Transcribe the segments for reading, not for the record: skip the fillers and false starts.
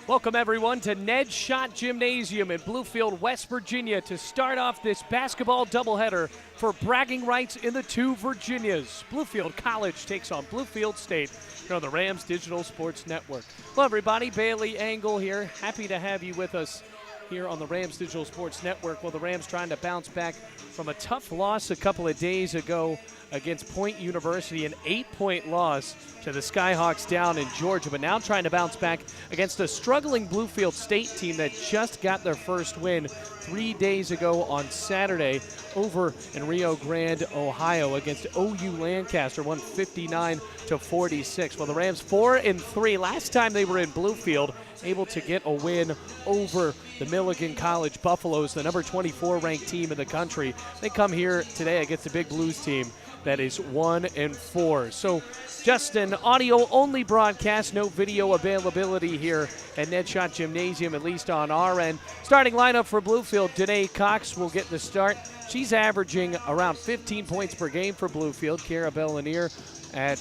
Welcome, everyone, to Ned Schott Gymnasium in Bluefield, West Virginia, to start off this basketball doubleheader for bragging rights in the two Virginias. Bluefield College takes on Bluefield State here on the Rams Digital Sports Network. Hello, everybody. Bailey Angle here. Happy to have you with us here on the Rams Digital Sports Network. Well, the Rams trying to bounce back from a tough loss a couple of days ago against Point University, an 8-point loss to the Skyhawks down in Georgia, but now trying to bounce back against a struggling Bluefield State team that just got their first win 3 days ago on Saturday over in Rio Grande, Ohio against OU Lancaster, won 59-46. Well, the Rams 4-3. Last time they were in Bluefield, able to get a win over the Milligan College Buffaloes, the number 24 ranked team in the country. They come here today against a Big Blues team that is 1-4. So just an audio-only broadcast, no video availability here at Ned Schott Gymnasium, at least on our end. Starting lineup for Bluefield, Danae Cox will get the start. She's averaging around 15 points per game for Bluefield. Kara Bellanier at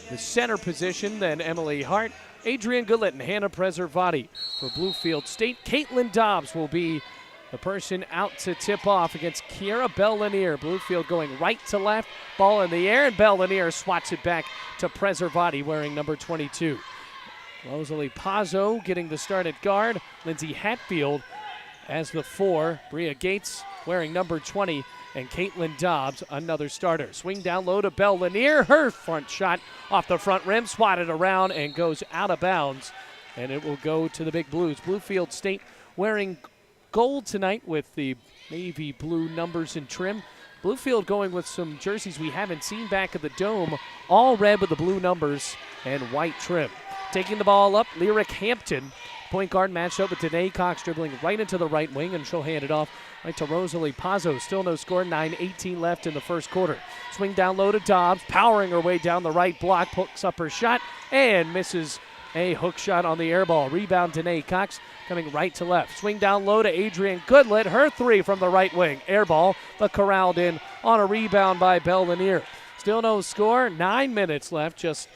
the center position, then Emily Hart, Adrian Gullett, and Hannah Preservati for Bluefield State. Caitlin Dobbs will be the person out to tip off against Kiara Bellanier. Bluefield going right to left, ball in the air, and Bellanier swats it back to Preservati wearing number 22. Rosalie Pazzo getting the start at guard. Lindsay Hatfield as the 4. Bria Gates wearing number 20. And Caitlin Dobbs, another starter. Swing down low to Bellanier. Her front shot off the front rim, swatted around and goes out of bounds. And it will go to the Big Blues. Bluefield State wearing gold tonight with the navy blue numbers and trim. Bluefield going with some jerseys we haven't seen back at the Dome, all red with the blue numbers and white trim. Taking the ball up, Lyric Hampton. Point guard matched up with Danae Cox, dribbling right into the right wing, and she'll hand it off right to Rosalie Pazzo. Still no score, 9:18 left in the first quarter. Swing down low to Dobbs, powering her way down the right block, picks up her shot, and misses a hook shot on the air ball. Rebound Danae Cox coming right to left. Swing down low to Adrian Goodlett, her 3 from the right wing. Air ball, but corralled in on a rebound by Bellanier. Still no score, 9 minutes left, just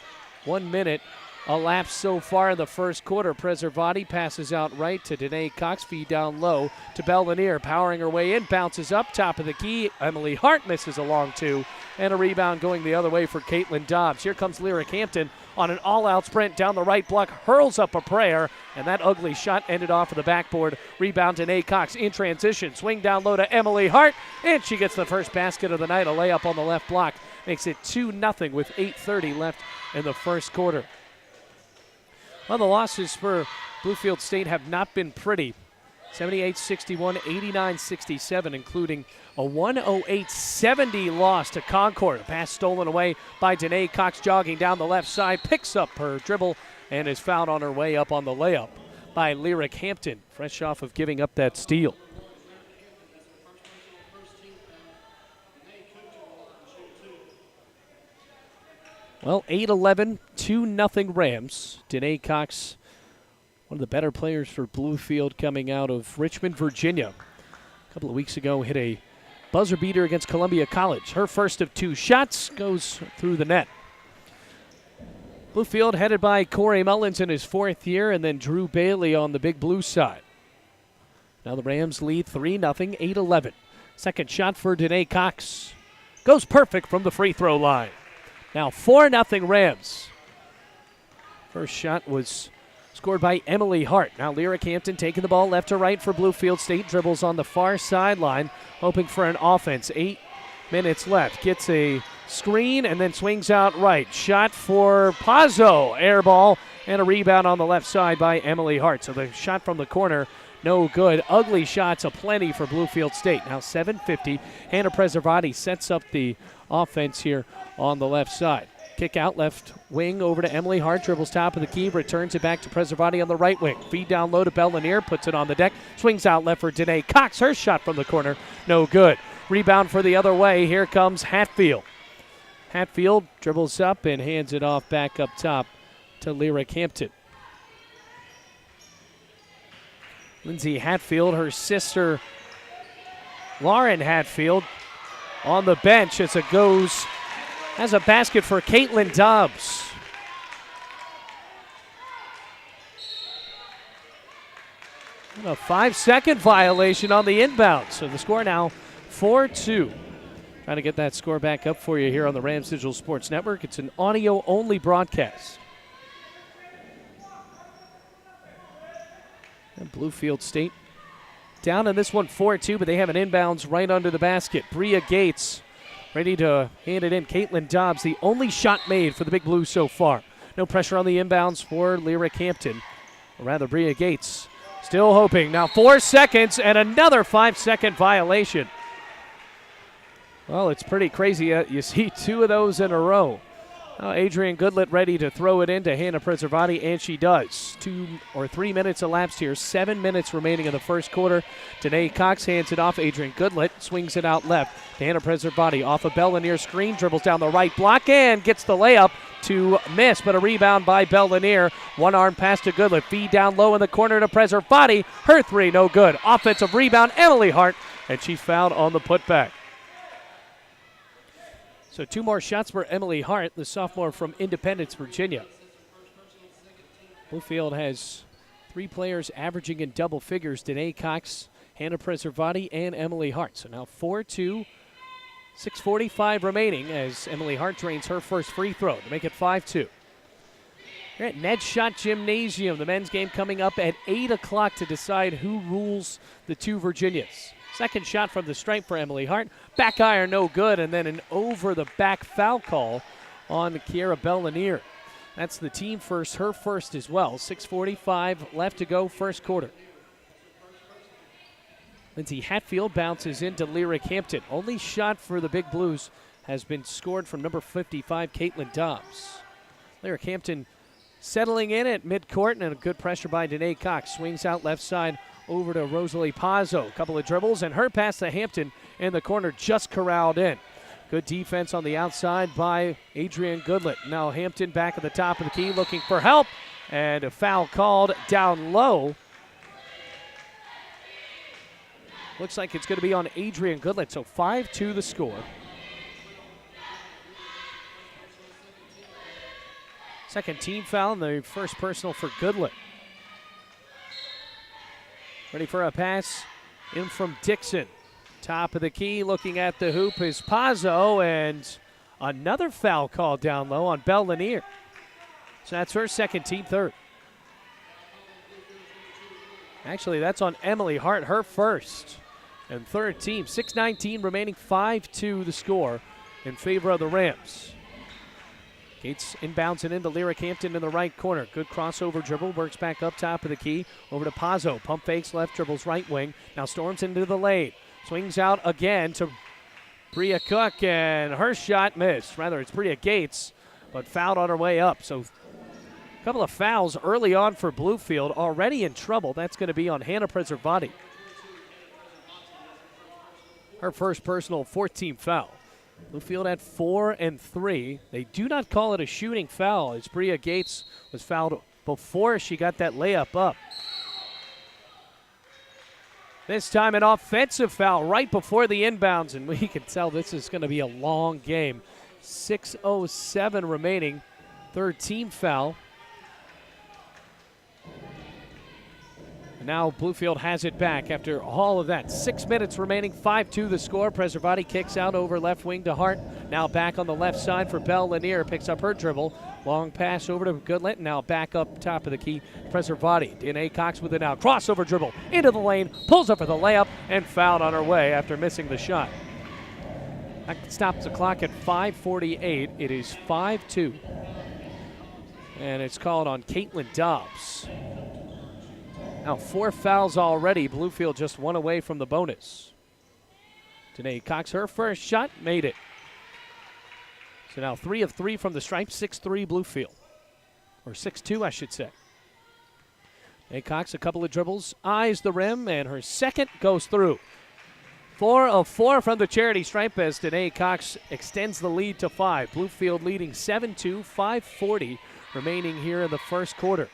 1 minute elapsed so far in the first quarter. Preservati passes out right to Danae Cox, feed down low to Bellanier, powering her way in, bounces up, top of the key. Emily Hart misses a long 2, and a rebound going the other way for Caitlin Dobbs. Here comes Lyric Hampton on an all-out sprint down the right block, hurls up a prayer, and that ugly shot ended off of the backboard. Rebound Danae Cox in transition. Swing down low to Emily Hart, and she gets the first basket of the night. A layup on the left block makes it 2-0 with 8:30 left in the first quarter. Well, the losses for Bluefield State have not been pretty. 78-61, 89-67, including a 108-70 loss to Concord. A pass stolen away by Danae Cox, jogging down the left side, picks up her dribble, and is fouled on her way up on the layup by Lyric Hampton, fresh off of giving up that steal. Well, 8-11, 2-0 Rams. Danae Cox, one of the better players for Bluefield coming out of Richmond, Virginia. A couple of weeks ago, hit a buzzer beater against Columbia College. Her first of 2 shots goes through the net. Bluefield headed by Corey Mullins in his 4th year, and then Drew Bailey on the Big Blue side. Now the Rams lead 3-0, 8-11. Second shot for Danae Cox. Goes perfect from the free throw line. Now 4-0 Rams. First shot was scored by Emily Hart. Now Lyric Hampton taking the ball left to right for Bluefield State. Dribbles on the far sideline, hoping for an offense. 8 minutes left. Gets a screen and then swings out right. Shot for Pazzo. Air ball and a rebound on the left side by Emily Hart. So the shot from the corner, no good. Ugly shots aplenty for Bluefield State. Now 7:50. Hannah Preservati sets up the offense here on the left side. Kick out left wing over to Emily Hart. Dribbles top of the key. Returns it back to Preservati on the right wing. Feed down low to Bellanier. Puts it on the deck. Swings out left for Danae Cox. Her shot from the corner, no good. Rebound for the other way. Here comes Hatfield. Hatfield dribbles up and hands it off back up top to Lyric Hampton. Lindsay Hatfield, her sister Lauren Hatfield, on the bench as it goes, has a basket for Caitlin Dobbs. A 5-second violation on the inbound. So the score now 4-2. Trying to get that score back up for you here on the Rams Digital Sports Network. It's an audio-only broadcast. And Bluefield State down in this one 4-2, but they have an inbounds right under the basket. Bria Gates ready to hand it in. Caitlin Dobbs, the only shot made for the Big Blues so far. No pressure on the inbounds for Lyric Hampton. Or rather, Bria Gates still hoping. Now 4 seconds and another 5-second violation. Well, it's pretty crazy. You see 2 of those in a row. Adrian Goodlett ready to throw it into Hannah Preservati, and she does. 2 or 3 minutes elapsed here. 7 minutes remaining in the first quarter. Danae Cox hands it off. Adrian Goodlett swings it out left to Hannah Preservati. Off a Bellanier screen, dribbles down the right block and gets the layup to miss, but a rebound by Bellanier. One arm pass to Goodlett. Feed down low in the corner to Preservati. Her 3, no good. Offensive rebound, Emily Hart, and she fouled on the putback. So 2 more shots for Emily Hart, the sophomore from Independence, Virginia. Bluefield has 3 players averaging in double figures: Danae Cox, Hannah Preservati, and Emily Hart. So now 4-2, 6:45 remaining as Emily Hart drains her first free throw to make it 5-2. Here at Ned Shot Gymnasium, the men's game coming up at 8 o'clock to decide who rules the 2 Virginias. Second shot from the stripe for Emily Hart. Back iron, no good, and then an over-the-back foul call on Kiera Bellanier. That's the team first, her first as well. 6:45 left to go, first quarter. Lindsay Hatfield bounces into Lyric Hampton. Only shot for the Big Blues has been scored from number 55, Caitlin Dobbs. Lyric Hampton settling in at midcourt, and a good pressure by Danae Cox. Swings out left side over to Rosalie Pazzo. A couple of dribbles, and her pass to Hampton in the corner just corralled in. Good defense on the outside by Adrian Goodlett. Now Hampton back at the top of the key looking for help, and a foul called down low. Looks like it's going to be on Adrian Goodlett, so 5-2 the score. Second team foul, and the first personal for Goodlett. Ready for a pass in from Dixon. Top of the key, looking at the hoop is Pazzo, and another foul call down low on Bellanier. So that's her second, team third. Actually, that's on Emily Hart, her first. And third team, 6:19 remaining, 5-2 the score in favor of the Rams. Gates inbounds it into Lyric Hampton in the right corner. Good crossover dribble, works back up top of the key. Over to Pazzo, pump fakes left, dribbles right wing. Now storms into the lane. Swings out again to Bria Cook, and her shot missed. Rather, it's Bria Gates, but fouled on her way up. So a couple of fouls early on for Bluefield. Already in trouble. That's going to be on Hannah Preservati. Her first personal 14th foul. Bluefield at 4 and 3. They do not call it a shooting foul, as Bria Gates was fouled before she got that layup up. This time an offensive foul right before the inbounds, and we can tell this is going to be a long game. 6:07 remaining. Third team foul. And now Bluefield has it back after all of that. 6 minutes remaining, 5-2 the score. Preservati kicks out over left wing to Hart. Now back on the left side for Bellanier. Picks up her dribble. Long pass over to Goodlett. Now back up top of the key. Preservati. Danae Cox with it now. Crossover dribble into the lane. Pulls up for the layup and fouled on her way after missing the shot. That stops the clock at 5:48. It is 5-2. And it's called on Caitlin Dobbs. Now 4 fouls already. Bluefield just 1 away from the bonus. Danae Cox, her first shot, made it. So now 3 of 3 from the stripe, 6-3 Bluefield. Or 6-2, I should say. Danae Cox, a couple of dribbles, eyes the rim, and her second goes through. 4 of 4 from the charity stripe as Danae Cox extends the lead to 5. Bluefield leading 7-2, 5:40 remaining here in the first quarter.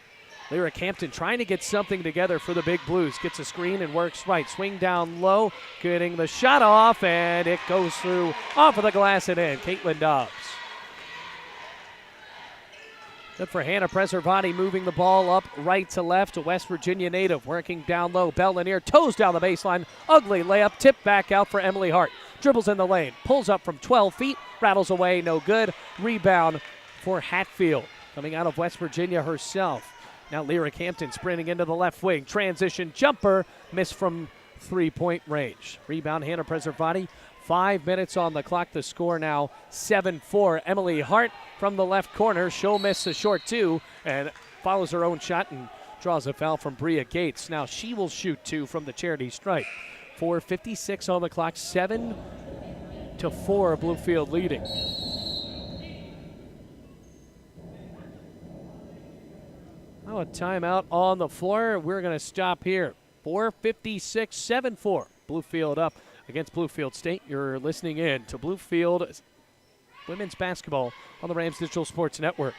Lyric Hampton trying to get something together for the Big Blues. Gets a screen and works right. Swing down low, getting the shot off, and it goes through off of the glass and in. Caitlin Dobbs. Good for Hannah Preservati, moving the ball up right to left. A West Virginia native working down low. Bell Lanier toes down the baseline. Ugly layup, tipped back out for Emily Hart. Dribbles in the lane, pulls up from 12 feet, rattles away, no good. Rebound for Hatfield, coming out of West Virginia herself. Now Lyric Hampton sprinting into the left wing. Transition jumper, missed from three-point range. Rebound Hannah Preservati. 5 minutes on the clock. The score now 7-4. Emily Hart from the left corner. She'll miss a short two and follows her own shot and draws a foul from Bria Gates. Now she will shoot two from the charity stripe. 4:56 on the clock. 7-4 Bluefield leading. Now a timeout on the floor. We're going to stop here. 4:56, 7-4. Bluefield up against Bluefield State. You're listening in to Bluefield women's basketball on the Rams Digital Sports Network.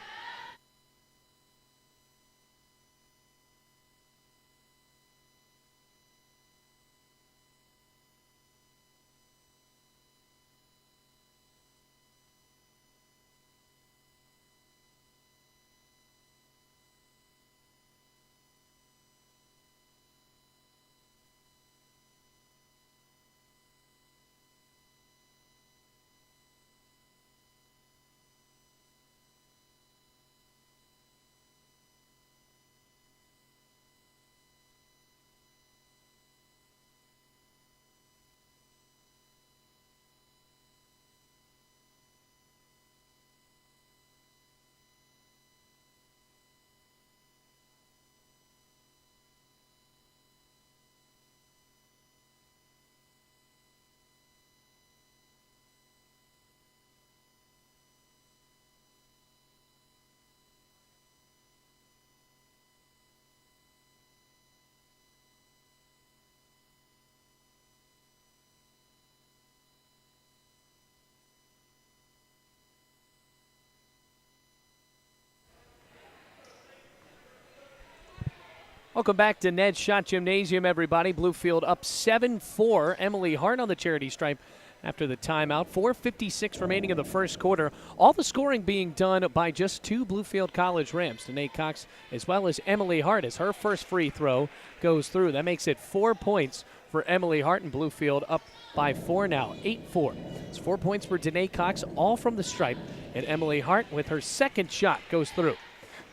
Welcome back to Ned's Shot Gymnasium, everybody. Bluefield up 7-4. Emily Hart on the charity stripe after the timeout. 4:56 remaining in the first quarter. All the scoring being done by just two Bluefield College Rams, Danae Cox as well as Emily Hart, as her first free throw goes through. That makes it 4 points for Emily Hart, and Bluefield up by 4 now, 8-4. It's 4 points for Danae Cox, all from the stripe, and Emily Hart with her second shot goes through.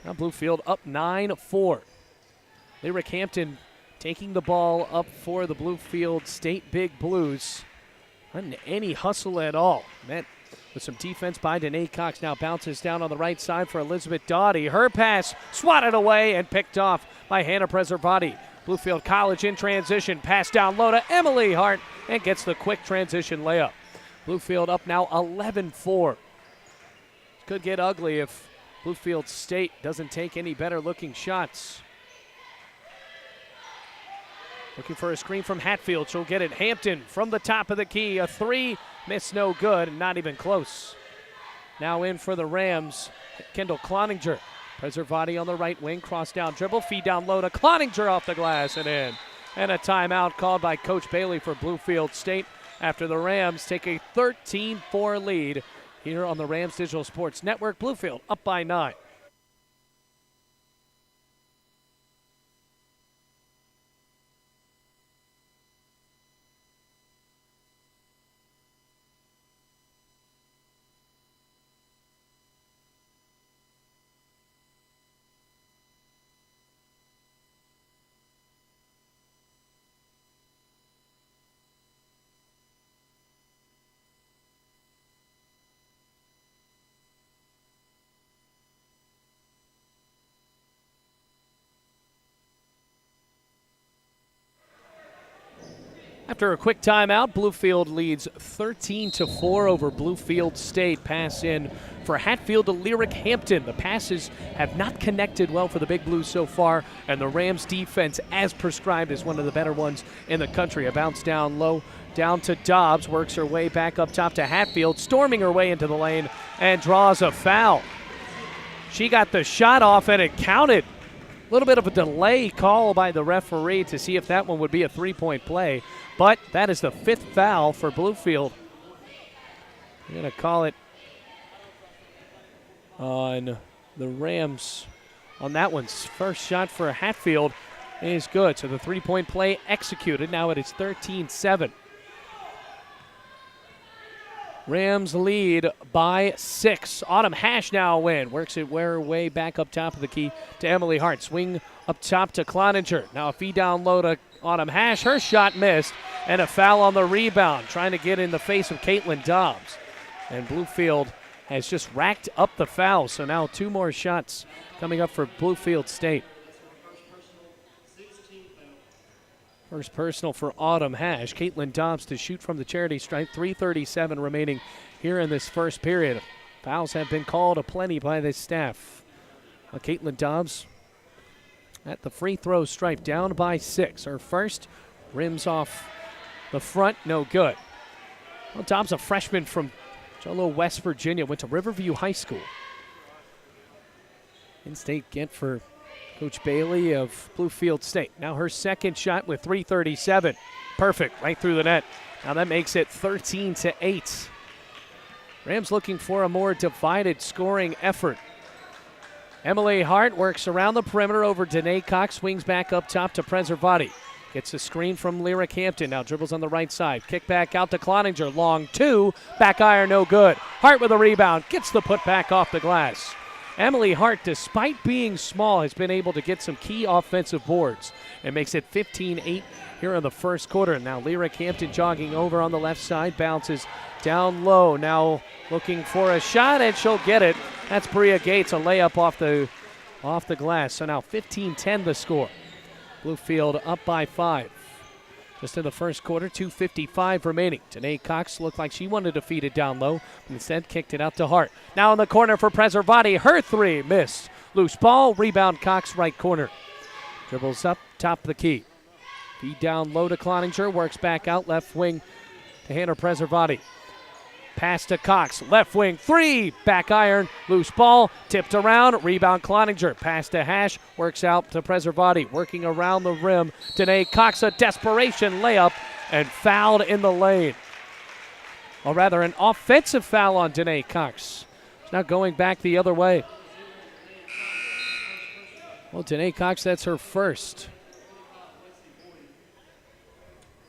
Now Bluefield up 9-4. Lyric Hampton taking the ball up for the Bluefield State Big Blues. Not any hustle at all. Met with some defense by Danae Cox. Now bounces down on the right side for Elizabeth Doughty. Her pass swatted away and picked off by Hannah Preservati. Bluefield College in transition. Pass down low to Emily Hart and gets the quick transition layup. Bluefield up now 11-4. Could get ugly if Bluefield State doesn't take any better looking shots. Looking for a screen from Hatfield. She'll get it. Hampton from the top of the key. A three. Miss no good. Not even close. Now in for the Rams, Kendall Cloninger. Preservati on the right wing. Cross down dribble. Feed down low to Cloninger off the glass and in. And a timeout called by Coach Bailey for Bluefield State after the Rams take a 13-4 lead here on the Rams Digital Sports Network. Bluefield up by 9. After a quick timeout, Bluefield leads 13-4 over Bluefield State. Pass in for Hatfield to Lyric Hampton. The passes have not connected well for the Big Blues so far, and the Rams defense, as prescribed, is one of the better ones in the country. A bounce down low, down to Dobbs, works her way back up top to Hatfield, storming her way into the lane, and draws a foul. She got the shot off, and it counted. A little bit of a delay call by the referee to see if that one would be a three-point play. But that is the 5th foul for Bluefield. We're going to call it on the Rams on that one's first shot for Hatfield is good. So the three-point play executed. Now it is 13-7. Rams lead by 6. Autumn Hash now win. Works it way back up top of the key to Emily Hart. Swing up top to Cloninger. Now a feed down low to Autumn Hash. Her shot missed. And a foul on the rebound. Trying to get in the face of Caitlin Dobbs. And Bluefield has just racked up the fouls. So now 2 more shots coming up for Bluefield State. First personal for Autumn Hash. Caitlin Dobbs to shoot from the charity stripe. 3:37 remaining here in this first period. Fouls have been called aplenty by the staff. Caitlin Dobbs at the free throw stripe, down by 6. Her first, rims off the front, no good. Well, Dobbs, a freshman from Jolo, West Virginia, went to Riverview High School. In-state get for Coach Bailey of Bluefield State. Now her second shot with 3:37. Perfect, right through the net. Now that makes it 13-8. Rams looking for a more divided scoring effort. Emily Hart works around the perimeter over Danae Cox, swings back up top to Preservati. Gets a screen from Lyric Hampton, now dribbles on the right side. Kick back out to Cloninger, long 2, back iron no good. Hart with a rebound, gets the putback off the glass. Emily Hart, despite being small, has been able to get some key offensive boards and makes it 15-8 here in the first quarter. Now Lyric Hampton jogging over on the left side, bounces down low. Now looking for a shot, and she'll get it. That's Bria Gates, a layup off the glass. So now 15-10 the score. Bluefield up by 5. Just in the first quarter, 2:55 remaining. Danae Cox looked like she wanted to feed it down low, but instead kicked it out to Hart. Now in the corner for Preservati. Her 3 missed. Loose ball, rebound Cox, right corner. Dribbles up, top of the key. Feed down low to Cloninger, works back out, left wing to Hannah Preservati. Pass to Cox, left wing 3, back iron, loose ball, tipped around, rebound Cloninger. Pass to Hash, works out to Preservati, working around the rim. Danae Cox, a desperation layup, and fouled in the lane. Or rather, an offensive foul on Danae Cox. It's now going back the other way. Well, Danae Cox, that's her first.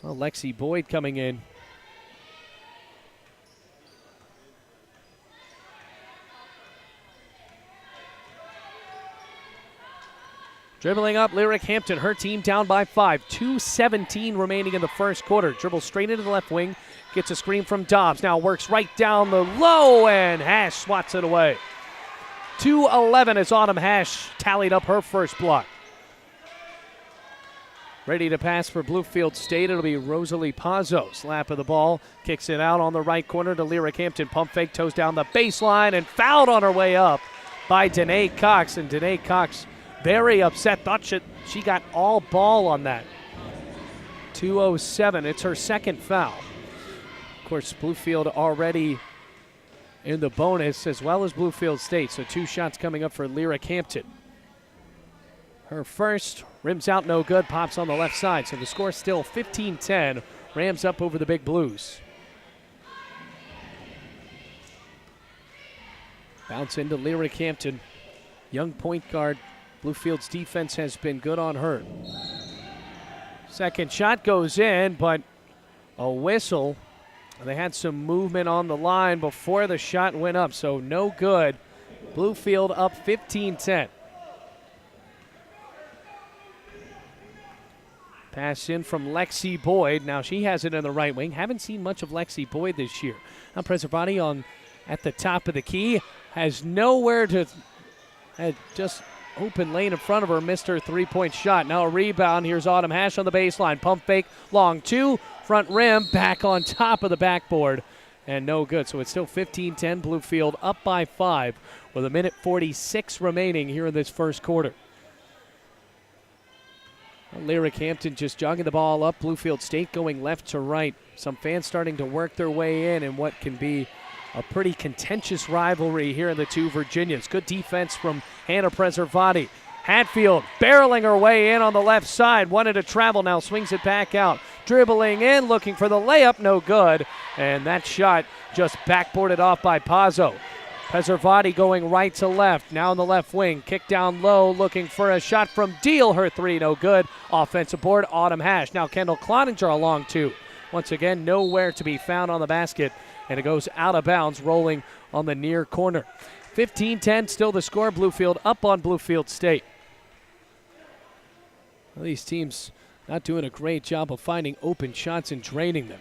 Well, Lexi Boyd coming in. Dribbling up, Lyric Hampton, her team down by 5. 2:17 remaining in the first quarter. Dribbles straight into the left wing, gets a screen from Dobbs. Now works right down the low, and Hash swats it away. 2:11 as Autumn Hash tallied up her first block. Ready to pass for Bluefield State. It'll be Rosalie Pazzo. Slap of the ball, kicks it out on the right corner to Lyric Hampton. Pump fake, toes down the baseline, and fouled on her way up by Danae Cox. And Danae Cox very upset, thought she got all ball on that. 2:07, it's her second foul. Of course, Bluefield already in the bonus, as well as Bluefield State, so 2 shots coming up for Lyric Hampton. Her first, rims out no good, pops on the left side, so the score still 15-10. Rams up over the Big Blues. Bounce into Lyric Hampton. Young point guard. Bluefield's defense has been good on her. Second shot goes in, but a whistle. They had some movement on the line before the shot went up, so no good. Bluefield up 15-10. Pass in from Lexi Boyd. Now she has it in the right wing. Haven't seen much of Lexi Boyd this year. Now Preservati at the top of the key. Has nowhere to, had just open lane in front of her, missed her 3-point shot. Now a rebound. Here's Autumn Hash on the baseline. Pump fake, long 2, front rim, back on top of the backboard, and no good. So it's still 15-10. Bluefield up by 5 with 1:46 remaining here in this first quarter. Lyric Hampton just jogging the ball up. Bluefield State going left to right. Some fans starting to work their way in what can be a pretty contentious rivalry here in the 2 Virginias. Good defense from Hannah Preservati. Hatfield barreling her way in on the left side. Wanted to travel, now swings it back out. Dribbling in, looking for the layup, no good. And that shot just backboarded off by Pazzo. Preservati going right to left. Now in the left wing. Kick down low, looking for a shot from Deal. Her three, no good. Offensive board, Autumn Hash. Now Kendall Cloninger along two. Once again, nowhere to be found on the basket. And it goes out of bounds, rolling on the near corner. 15-10, still the score. Bluefield up on Bluefield State. Well, these teams not doing a great job of finding open shots and draining them.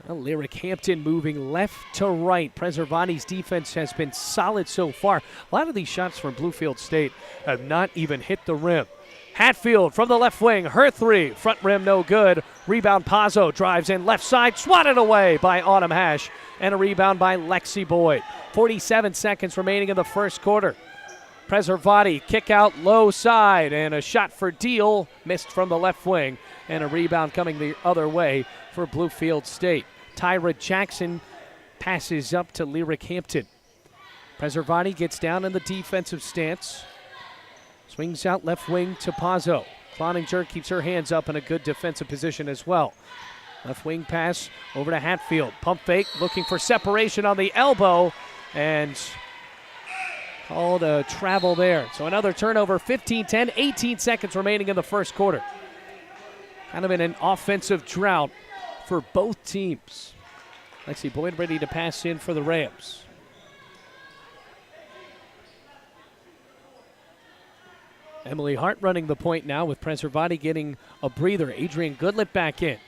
Well, Lyric Hampton moving left to right. Preservati's defense has been solid so far. A lot of these shots from Bluefield State have not even hit the rim. Hatfield from the left wing, her three, front rim no good. Rebound Pazzo drives in left side, swatted away by Autumn Hash, and a rebound by Lexi Boyd. 47 seconds remaining in the first quarter. Preservati kick out low side, and a shot for Deal, missed from the left wing, and a rebound coming the other way for Bluefield State. Tyra Jackson passes up to Lyric Hampton. Preservati gets down in the defensive stance. Swings out left wing to Pazzo. Cloninger keeps her hands up in a good defensive position as well. Left wing pass over to Hatfield. Pump fake, looking for separation on the elbow, and called a travel there. So another turnover, 15-10, 18 seconds remaining in the first quarter. Kind of in an offensive drought for both teams. Lexi Boyd ready to pass in for the Rams. Emily Hart running the point now with Preservati getting a breather. Adrian Goodlett back in.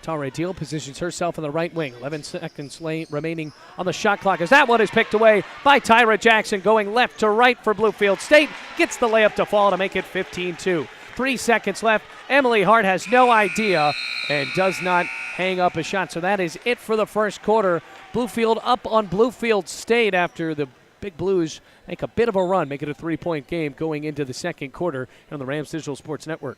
Tara Deal positions herself in the right wing. 11 seconds remaining on the shot clock as that one is picked away by Tyra Jackson going left to right for Bluefield State. Gets the layup to fall to make it 15-2. 3 seconds left. Emily Hart has no idea and does not hang up a shot. So that is it for the first quarter. Bluefield up on Bluefield State after the Big Blues make a bit of a run, make it a 3-point game going into the second quarter on the Rams Digital Sports Network.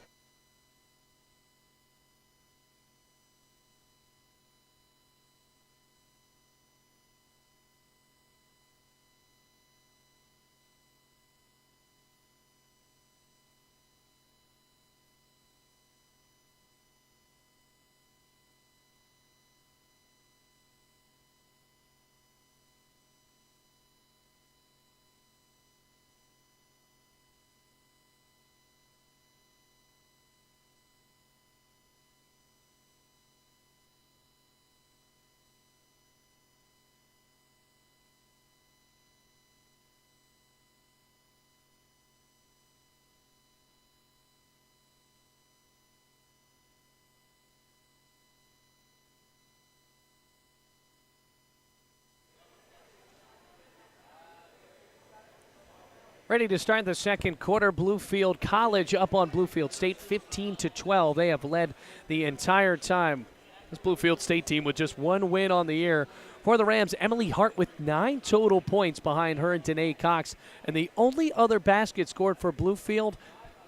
Ready to start the second quarter. Bluefield College up on Bluefield State 15-12. They have led the entire time. This Bluefield State team with just one win on the year. For the Rams, Emily Hart with 9 total points behind her and Danae Cox. And the only other basket scored for Bluefield,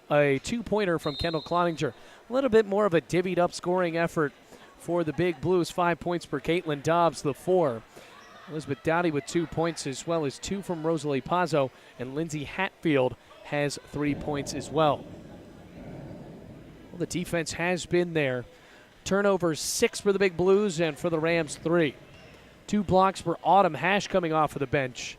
a 2-pointer from Kendall Cloninger. A little bit more of a divvied up scoring effort for the Big Blues. 5 points for Caitlin Dobbs, the 4. Elizabeth Dowdy with 2 points as well as 2 from Rosalie Pazzo, and Lindsay Hatfield has 3 points as well. Well, the defense has been there. Turnovers 6 for the Big Blues and for the Rams 3. 2 blocks for Autumn Hash coming off of the bench.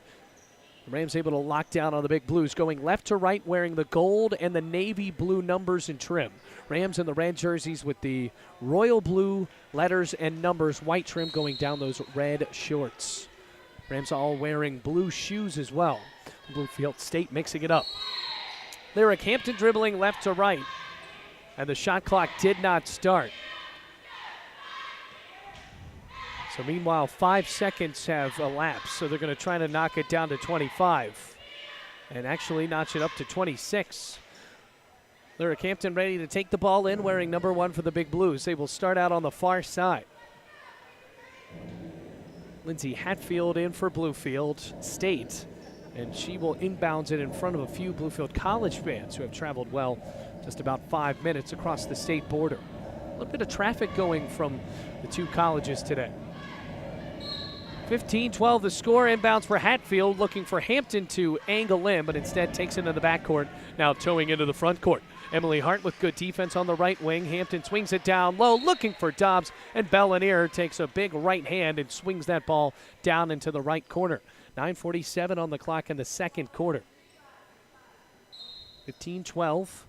The Rams able to lock down on the Big Blues, going left to right wearing the gold and the navy blue numbers and trim. Rams in the red jerseys with the royal blue letters and numbers, white trim going down those red shorts. Rams all wearing blue shoes as well. Bluefield State mixing it up. Lyric Hampton dribbling left to right, and the shot clock did not start. So meanwhile, 5 seconds have elapsed, so they're going to try to knock it down to 25 and actually notch it up to 26. Lyric Hampton ready to take the ball in, wearing number 1 for the Big Blues. They will start out on the far side. Lindsay Hatfield in for Bluefield State, and she will inbounds it in front of a few Bluefield College fans who have traveled well just about 5 minutes across the state border. A little bit of traffic going from the 2 colleges today. 15-12 the score. Inbounds for Hatfield, looking for Hampton to angle in, but instead takes it into the backcourt, now towing into the front court. Emily Hart with good defense on the right wing. Hampton swings it down low, looking for Dobbs, and Bellinier takes a big right hand and swings that ball down into the right corner. 9:47 on the clock in the second quarter. 15-12.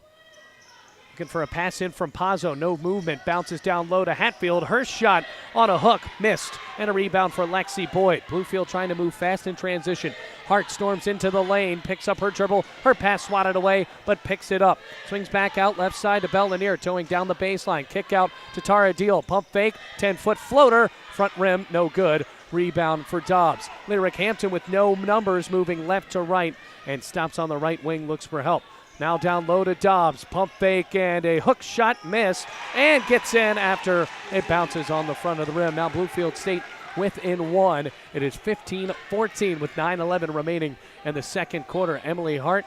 Looking for a pass in from Pazzo. No movement. Bounces down low to Hatfield. Her shot on a hook. Missed. And a rebound for Lexi Boyd. Bluefield trying to move fast in transition. Hart storms into the lane. Picks up her dribble. Her pass swatted away, but picks it up. Swings back out left side to Bellanier. Towing down the baseline. Kick out to Tara Deal. Pump fake. 10-foot floater. Front rim. No good. Rebound for Dobbs. Lyric Hampton with no numbers moving left to right and stops on the right wing. Looks for help. Now down low to Dobbs, pump fake and a hook shot missed and gets in after it bounces on the front of the rim. Now Bluefield State within one. It is 15-14 with 9:11 remaining in the second quarter. Emily Hart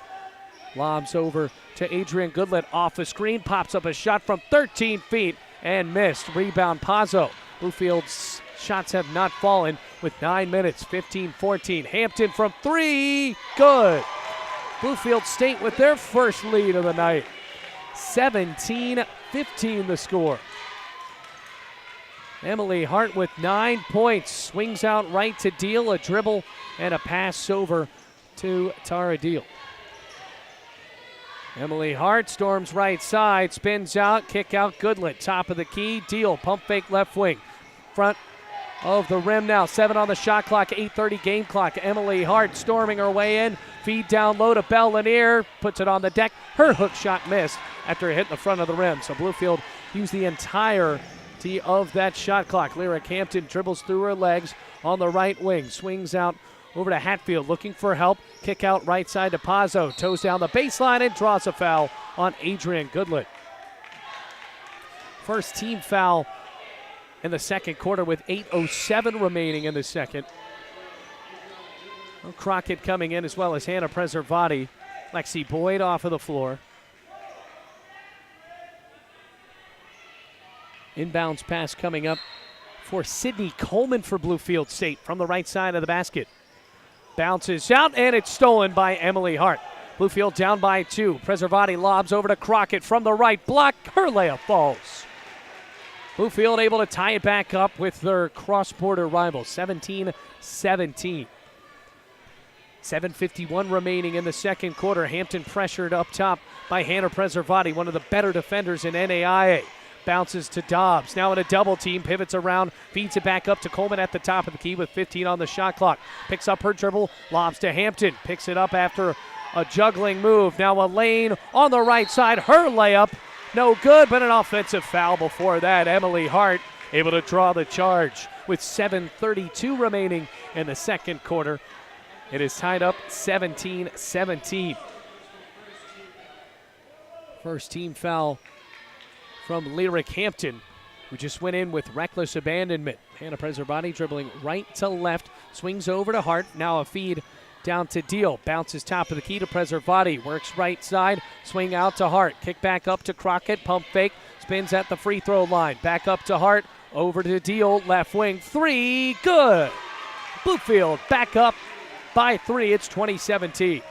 lobs over to Adrian Goodlet off the screen, pops up a shot from 13 feet and missed. Rebound Pazzo. Bluefield's shots have not fallen with 9 minutes, 15-14. Hampton from three, good. Bluefield State with their first lead of the night. 17-15 the score. Emily Hart with 9 points. Swings out right to Deal, a dribble and a pass over to Tara Deal. Emily Hart storms right side, spins out, kick out Goodlet. Top of the key, Deal, pump fake left wing. Front of the rim now, 7 on the shot clock, 8:30 game clock. Emily Hart storming her way in, feed down low to Bellanier, puts it on the deck. Her hook shot missed after it hit the front of the rim. So Bluefield used the entirety of that shot clock. Lyric Hampton dribbles through her legs on the right wing, swings out over to Hatfield, looking for help. Kick out right side to Pazzo, toes down the baseline and draws a foul on Adrian Goodlet. First team foul in the second quarter with 8:07 remaining in the second. Well, Crockett coming in as well as Hannah Preservati. Lexi Boyd off of the floor. Inbounds pass coming up for Sydney Coleman for Bluefield State from the right side of the basket. Bounces out and it's stolen by Emily Hart. Bluefield down by 2. Preservati lobs over to Crockett from the right block. Her layup falls. Bluefield able to tie it back up with their cross-border rival, 17-17. 7:51 remaining in the second quarter. Hampton pressured up top by Hannah Preservati, one of the better defenders in NAIA. Bounces to Dobbs, now in a double team, pivots around, feeds it back up to Coleman at the top of the key with 15 on the shot clock. Picks up her dribble, lobs to Hampton, picks it up after a juggling move. Now a lane on the right side, her layup. No good, but an offensive foul before that. Emily Hart able to draw the charge with 7:32 remaining in the second quarter. It is tied up 17-17. First team foul from Lyric Hampton, who just went in with reckless abandonment. Hannah Preservati dribbling right to left, swings over to Hart. Now a feed down to Deal, bounces top of the key to Preservati, works right side, swing out to Hart, kick back up to Crockett, pump fake, spins at the free throw line, back up to Hart, over to Deal, left wing, 3, good. Bluefield back up by 3, it's 2017.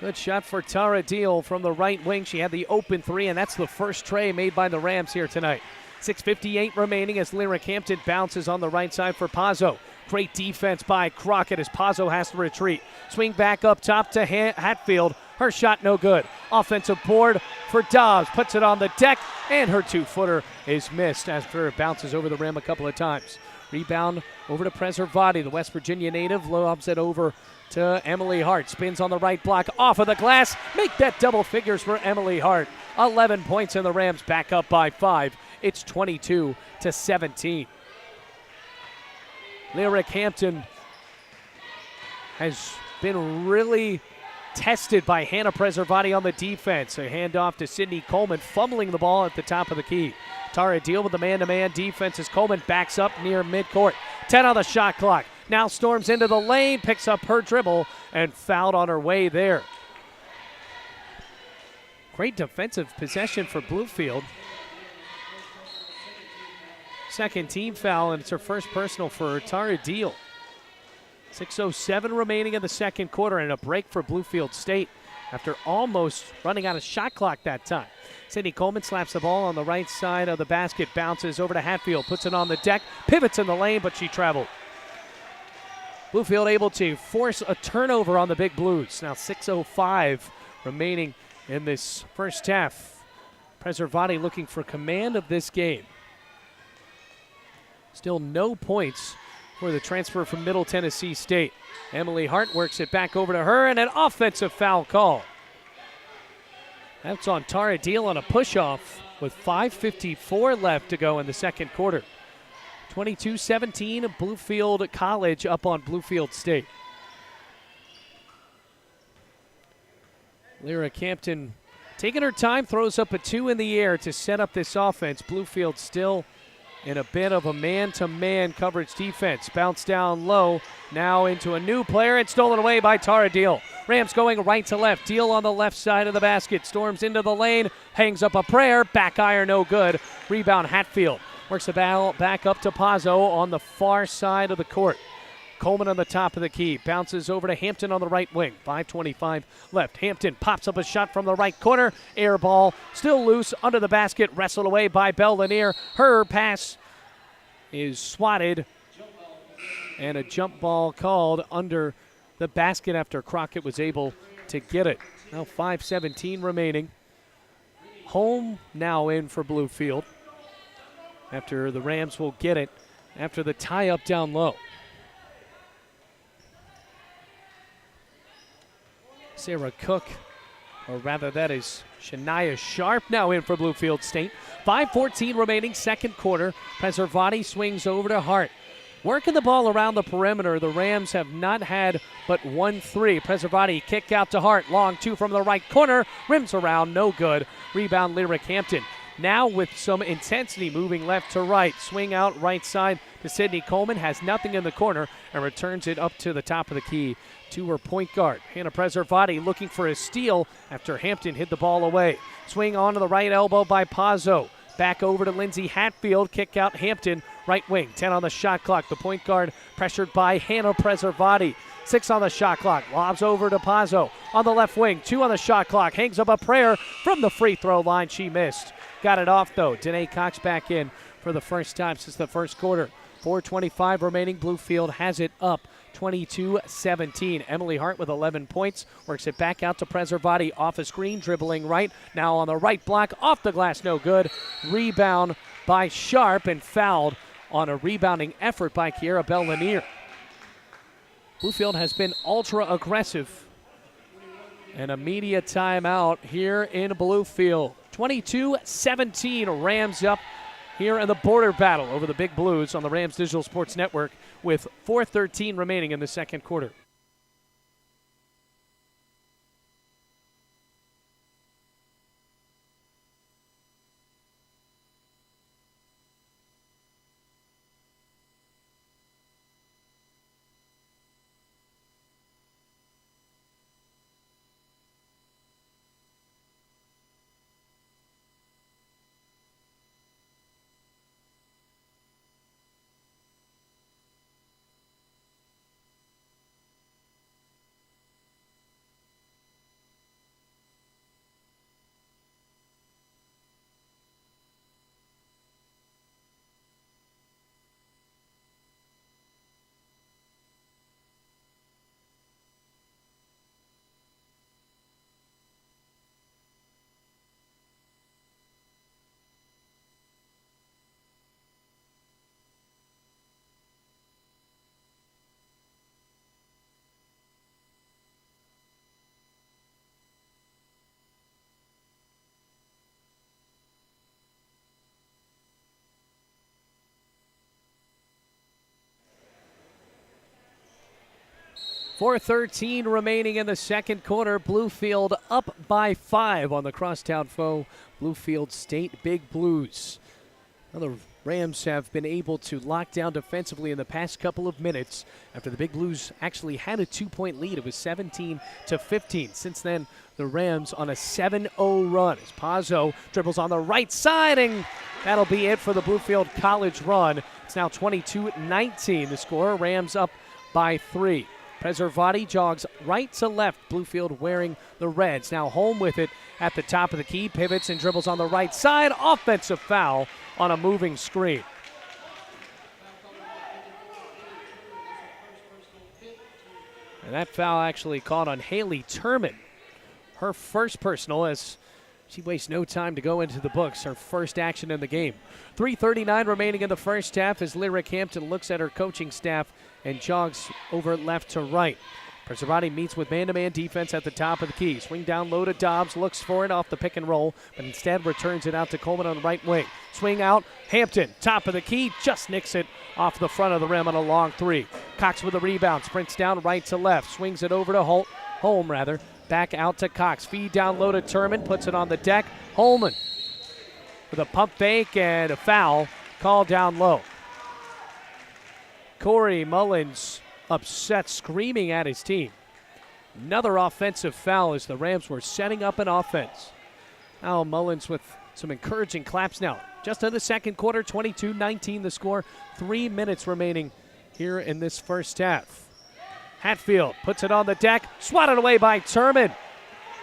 Good shot for Tara Deal from the right wing. She had the open 3, and that's the first tray made by the Rams here tonight. 6:58 remaining as Lyric Hampton bounces on the right side for Pazzo. Great defense by Crockett as Pazzo has to retreat. Swing back up top to Hatfield. Her shot no good. Offensive board for Dobbs. Puts it on the deck, and her 2-footer is missed after it bounces over the rim a couple of times. Rebound over to Preservati, the West Virginia native. Lobs it over to Emily Hart. Spins on the right block, off of the glass. Make that double figures for Emily Hart. 11 points, and the Rams back up by 5. It's 22-17. Lyric Hampton has been really tested by Hannah Preservati on the defense. A handoff to Sydney Coleman, fumbling the ball at the top of the key. Tara Deal with the man-to-man defense as Coleman backs up near midcourt. 10 on the shot clock. Now storms into the lane, picks up her dribble, and fouled on her way there. Great defensive possession for Bluefield. Second team foul, and it's her first personal for Tara Deal. 6:07 remaining in the second quarter, and a break for Bluefield State after almost running out of shot clock that time. Sydney Coleman slaps the ball on the right side of the basket, bounces over to Hatfield, puts it on the deck, pivots in the lane, but she traveled. Bluefield able to force a turnover on the Big Blues. Now 6:05 remaining in this first half. Preservati looking for command of this game. Still no points for the transfer from Middle Tennessee State. Emily Hart works it back over to her, and an offensive foul call. That's on Tara Deal on a push-off with 5:54 left to go in the second quarter. 22-17, Bluefield College up on Bluefield State. Lyra Campton taking her time, throws up a 2 in the air to set up this offense. Bluefield still in a bit of a man-to-man coverage defense. Bounce down low, now into a new player, and stolen away by Tara Deal. Rams going right to left. Deal on the left side of the basket, storms into the lane, hangs up a prayer, back iron no good. Rebound Hatfield. Works the ball back up to Pazzo on the far side of the court. Coleman on the top of the key. Bounces over to Hampton on the right wing. 5:25 left. Hampton pops up a shot from the right corner. Air ball. Still loose under the basket. Wrestled away by Bell Lanier. Her pass is swatted. And a jump ball called under the basket after Crockett was able to get it. Now 5:17 remaining. Home now in for Bluefield. After the Rams will get it after the tie-up down low. Sarah Cook, or rather that is Shania Sharp, now in for Bluefield State. 5:14 remaining, second quarter. Preservati swings over to Hart. Working the ball around the perimeter, the Rams have not had but 1-3. Preservati kick out to Hart. Long 2 from the right corner. Rims around, no good. Rebound Lyric Hampton. Now with some intensity moving left to right. Swing out right side to Sydney Coleman. Has nothing in the corner and returns it up to the top of the key to her point guard. Hannah Preservati looking for a steal after Hampton hid the ball away. Swing onto the right elbow by Pazzo. Back over to Lindsay Hatfield. Kick out Hampton. Right wing. 10 on the shot clock. The point guard pressured by Hannah Preservati. 6 on the shot clock. Lobs over to Pazzo. On the left wing. 2 on the shot clock. Hangs up a prayer from the free throw line. She missed. Got it off, though. Danae Cox back in for the first time since the first quarter. 4:25 remaining. Bluefield has it up 22-17. Emily Hart with 11 points. Works it back out to Preservati. Off a screen, dribbling right. Now on the right block. Off the glass, no good. Rebound by Sharp and fouled on a rebounding effort by Kiera Bell-Lanier. Bluefield has been ultra aggressive. And a media timeout here in Bluefield. 22-17, Rams up here in the border battle over the Big Blues on the Rams Digital Sports Network with 4:13 remaining in the second quarter. .413 remaining in the second quarter. Bluefield up by 5 on the crosstown foe, Bluefield State Big Blues. Now the Rams have been able to lock down defensively in the past couple of minutes after the Big Blues actually had a 2-point lead. It was 17-15. Since then, the Rams on a 7-0 run as Pazzo dribbles on the right side, and that'll be it for the Bluefield College run. It's now 22-19 the score. Rams up by 3. Preservati jogs right to left. Bluefield wearing the Reds. Now home with it at the top of the key. Pivots and dribbles on the right side. Offensive foul on a moving screen. And that foul actually caught on Haley Turman. Her first personal, as she wastes no time to go into the books. Her first action in the game. 3:39 remaining in the first half as Lyric Hampton looks at her coaching staff and jogs over left to right. Preservati meets with man-to-man defense at the top of the key. Swing down low to Dobbs, looks for it off the pick and roll, but instead returns it out to Coleman on the right wing. Swing out, Hampton, top of the key, just nicks it off the front of the rim on a long three. Cox with a rebound, sprints down right to left, swings it over to Holm. Back out to Cox, feed down low to Turman, puts it on the deck. Holman with a pump fake and a foul called down low. Corey Mullins upset, screaming at his team. Another offensive foul as the Rams were setting up an offense. Now Mullins with some encouraging claps now. Just in the second quarter, 22-19 the score. 3 minutes remaining here in this first half. Hatfield puts it on the deck, swatted away by Turman.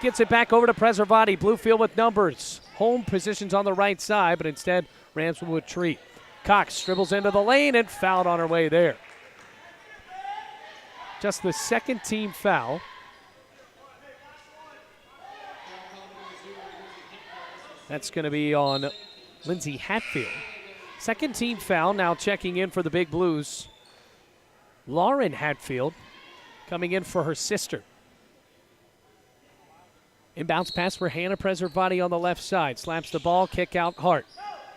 Gets it back over to Preservati. Bluefield with numbers. Home positions on the right side, but instead Rams will retreat. Cox dribbles into the lane and fouled on her way there. Just the second team foul. That's going to be on Lindsay Hatfield. Second team foul, now checking in for the Big Blues. Lauren Hatfield coming in for her sister. Inbounds pass for Hannah Preservati on the left side. Slaps the ball, kick out Hart.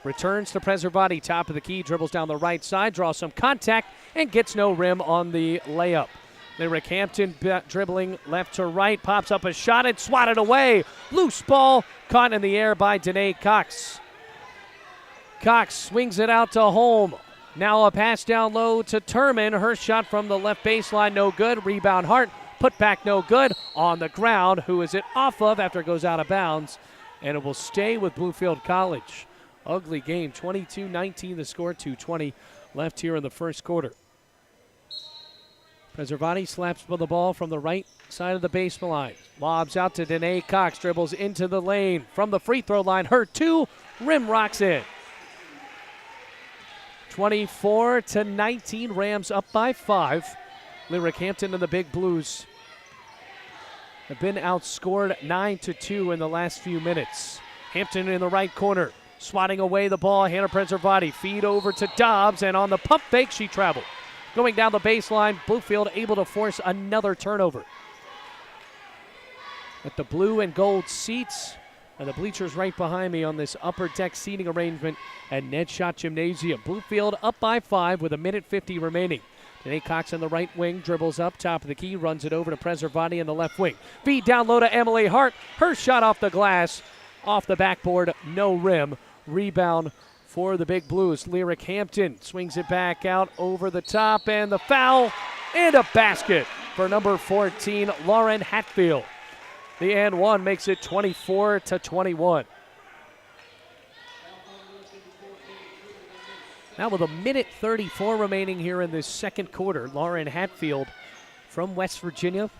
Returns to Preservati, top of the key, dribbles down the right side, draws some contact, and gets no rim on the layup. Lyric Hampton dribbling left to right, pops up a shot and swatted away. Loose ball caught in the air by Danae Cox. Cox swings it out to Holm. Now a pass down low to Turman. Her shot from the left baseline, no good. Rebound Hart, put back no good. On the ground, who is it off of after it goes out of bounds? And it will stay with Bluefield College. Ugly game, 22-19 the score, 2:20 left here in the first quarter. Preservati slaps for the ball from the right side of the baseline. Lobs out to Danae Cox, dribbles into the lane. From the free throw line, her two, rim rocks in. 24-19, Rams up by 5. Lyric Hampton and the Big Blues have been outscored 9-2 in the last few minutes. Hampton in the right corner, swatting away the ball. Hannah Preservati, feed over to Dobbs, and on the pump fake, she traveled. Going down the baseline, Bluefield able to force another turnover. At the blue and gold seats and the bleachers right behind me on this upper deck seating arrangement at Ned Schott Gymnasium. Bluefield up by 5 with 1:50 remaining. Danae Cox on the right wing, dribbles up, top of the key, runs it over to Preservati in the left wing. Feed down low to Emily Hart. Her shot off the glass, off the backboard, no rim. Rebound for the Big Blues. Lyric Hampton swings it back out over the top, and the foul and a basket for number 14, Lauren Hatfield. The and one makes it 24-21. Now with 1:34 remaining here in this second quarter, Lauren Hatfield from West Virginia,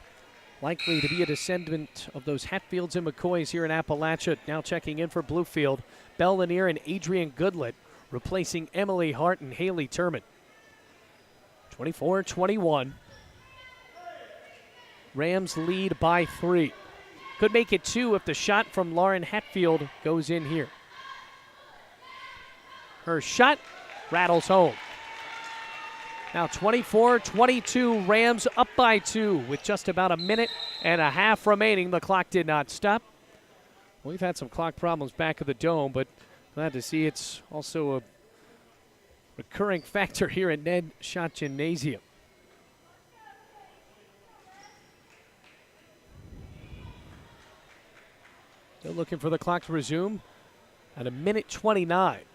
likely to be a descendant of those Hatfields and McCoys here in Appalachia. Now checking in for Bluefield, Belle Lanier and Adrian Goodlett, replacing Emily Hart and Haley Turman. 24-21. Rams lead by 3. Could make it 2 if the shot from Lauren Hatfield goes in here. Her shot rattles home. Now 24-22, Rams up by 2 with just about 1.5 minutes remaining. The clock did not stop. We've had some clock problems back at the Dome, but glad to see it's also a recurring factor here at Ned Schott Gymnasium. Still looking for the clock to resume at 1:29.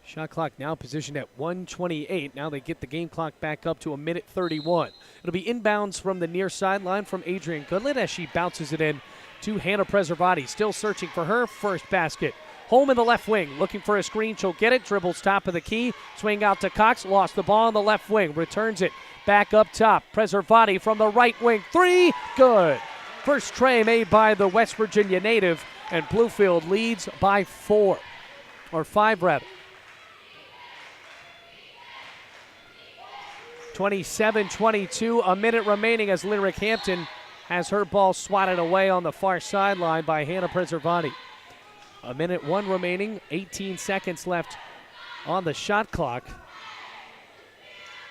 Shot clock now positioned at 1:28. Now they get the game clock back up to 1:31. It'll be inbounds from the near sideline from Adrian Goodlett as she bounces it in to Hannah Preservati. Still searching for her first basket. Home in the left wing, looking for a screen. She'll get it. Dribbles top of the key. Swing out to Cox. Lost the ball on the left wing. Returns it back up top. Preservati from the right wing. 3. Good. First tray made by the West Virginia native, and Bluefield leads by 4. Or 5 rather. 27-22, a minute remaining as Lyric Hampton has her ball swatted away on the far sideline by Hannah Preservati. A minute 1 remaining, 18 seconds left on the shot clock.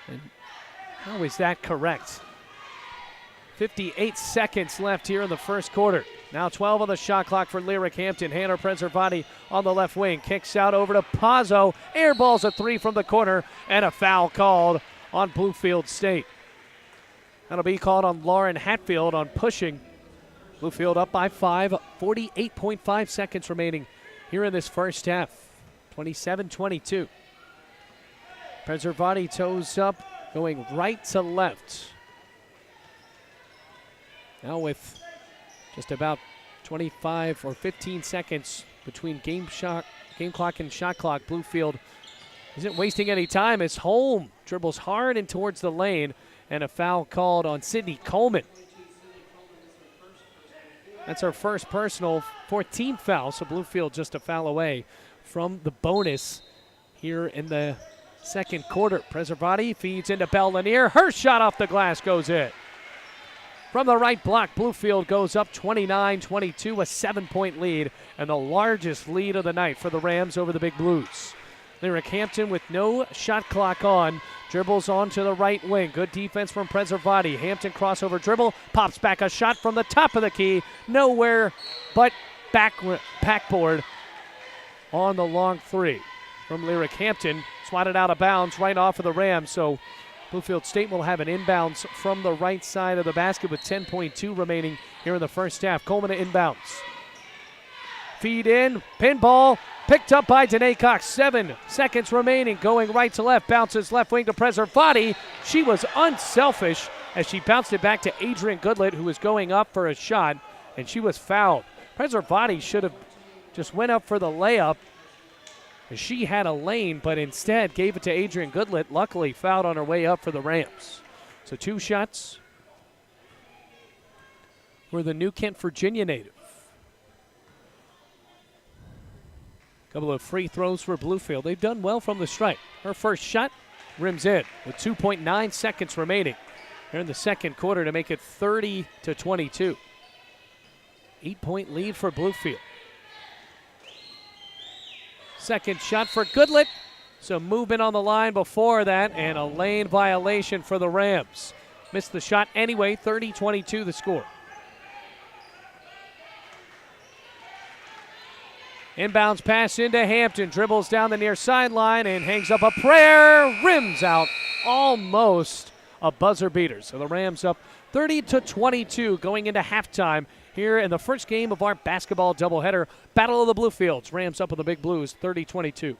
And how is that correct? 58 seconds left here in the first quarter. Now 12 on the shot clock for Lyric Hampton. Hannah Preservati on the left wing. Kicks out over to Pazzo. Airballs a 3 from the corner, and a foul called on Bluefield State. That'll be called on Lauren Hatfield on pushing. Bluefield up by 5, 48.5 seconds remaining here in this first half. 27-22. Preservati toes up, going right to left. Now with just about 25 or 15 seconds between game clock and shot clock, Bluefield isn't wasting any time as Holm dribbles hard and towards the lane, and a foul called on Sydney Coleman. That's our first personal, 14th foul, so Bluefield just a foul away from the bonus here in the second quarter. Preservati feeds into Belle Lanier. Her shot off the glass goes in. From the right block, Bluefield goes up 29-22, a 7-point lead, and the largest lead of the night for the Rams over the Big Blues. Lyric Hampton with no shot clock on, dribbles onto the right wing. Good defense from Preservati. Hampton crossover dribble, pops back a shot from the top of the key, nowhere but backboard on the long 3 from Lyric Hampton. Swatted out of bounds right off of the Rams, so Bluefield State will have an inbounds from the right side of the basket with 10.2 remaining here in the first half. Coleman inbounds. Feed in, pinball, picked up by Danae Cox. 7 seconds remaining, going right to left, bounces left wing to Preservati. She was unselfish as she bounced it back to Adrian Goodlett, who was going up for a shot, and she was fouled. Preservati should have just went up for the layup. She had a lane, but instead gave it to Adrian Goodlett, luckily fouled on her way up for the Rams. So 2 shots for the New Kent, Virginia native. Couple of free throws for Bluefield. They've done well from the stripe. Her first shot rims in with 2.9 seconds remaining here in the second quarter to make it 30-22. 8-point lead for Bluefield. Second shot for Goodlett. Some movement on the line before that, and a lane violation for the Rams. Missed the shot anyway, 30-22 the score. Inbounds pass into Hampton, dribbles down the near sideline and hangs up a prayer, rims out, almost a buzzer beater. So the Rams up 30-22 going into halftime here in the first game of our basketball doubleheader. Battle of the Bluefields. Rams up with the Big Blues, 30-22.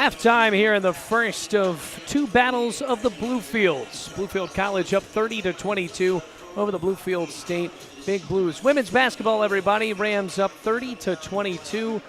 Halftime here in the first of two battles of the Bluefields. Bluefield College up 30-22 over the Bluefield State Big Blues. Women's basketball, everybody. Rams up 30-22.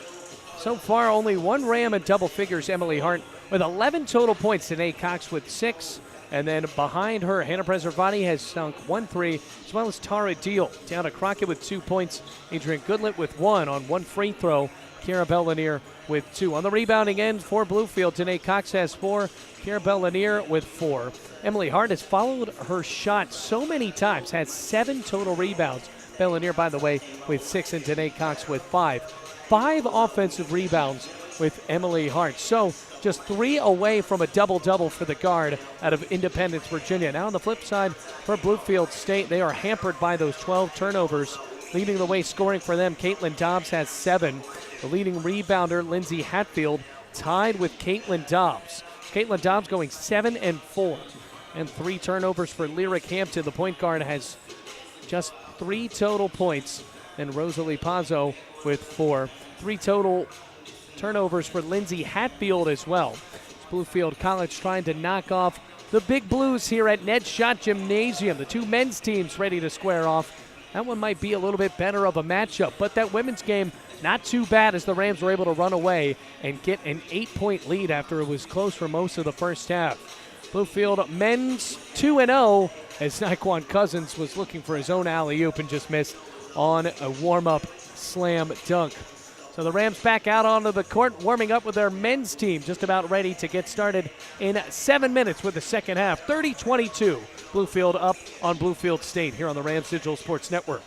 So far, only one Ram in double figures, Emily Hart, with 11 total points. Today, Cox with 6. And then behind her, Hannah Preservati has sunk 1 3, as well as Tara Deal. Down to Crockett with 2 points. Adrian Goodlett with 1 on 1 free throw. Kara Bellanier with 2. On the rebounding end for Bluefield, Danae Cox has 4. Kara Bellanier with 4. Emily Hart has followed her shot so many times, had 7 total rebounds. Bellanier, by the way, with 6, and Danae Cox with 5. 5 offensive rebounds with Emily Hart. So just 3 away from a double-double for the guard out of Independence, Virginia. Now on the flip side for Bluefield State, they are hampered by those 12 turnovers. Leading the way scoring for them, Caitlin Dobbs has 7. The leading rebounder, Lindsay Hatfield, tied with Caitlin Dobbs. Caitlin Dobbs going 7 and 4. And 3 turnovers for Lyric Hampton. The point guard has just 3 total points. And Rosalie Pazzo with 4. 3 total turnovers for Lindsay Hatfield as well. Bluefield College trying to knock off the Big Blues here at Ned Schott Gymnasium. The 2 men's teams ready to square off. That one might be a little bit better of a matchup, but that women's game not too bad as the Rams were able to run away and get an 8-point lead after it was close for most of the first half. Bluefield men's 2-0 as Naquan Cousins was looking for his own alley-oop and just missed on a warm-up slam dunk. So the Rams back out onto the court, warming up with their men's team, just about ready to get started in 7 minutes with the second half. 30-22, Bluefield up on Bluefield State here on the Rams Digital Sports Network.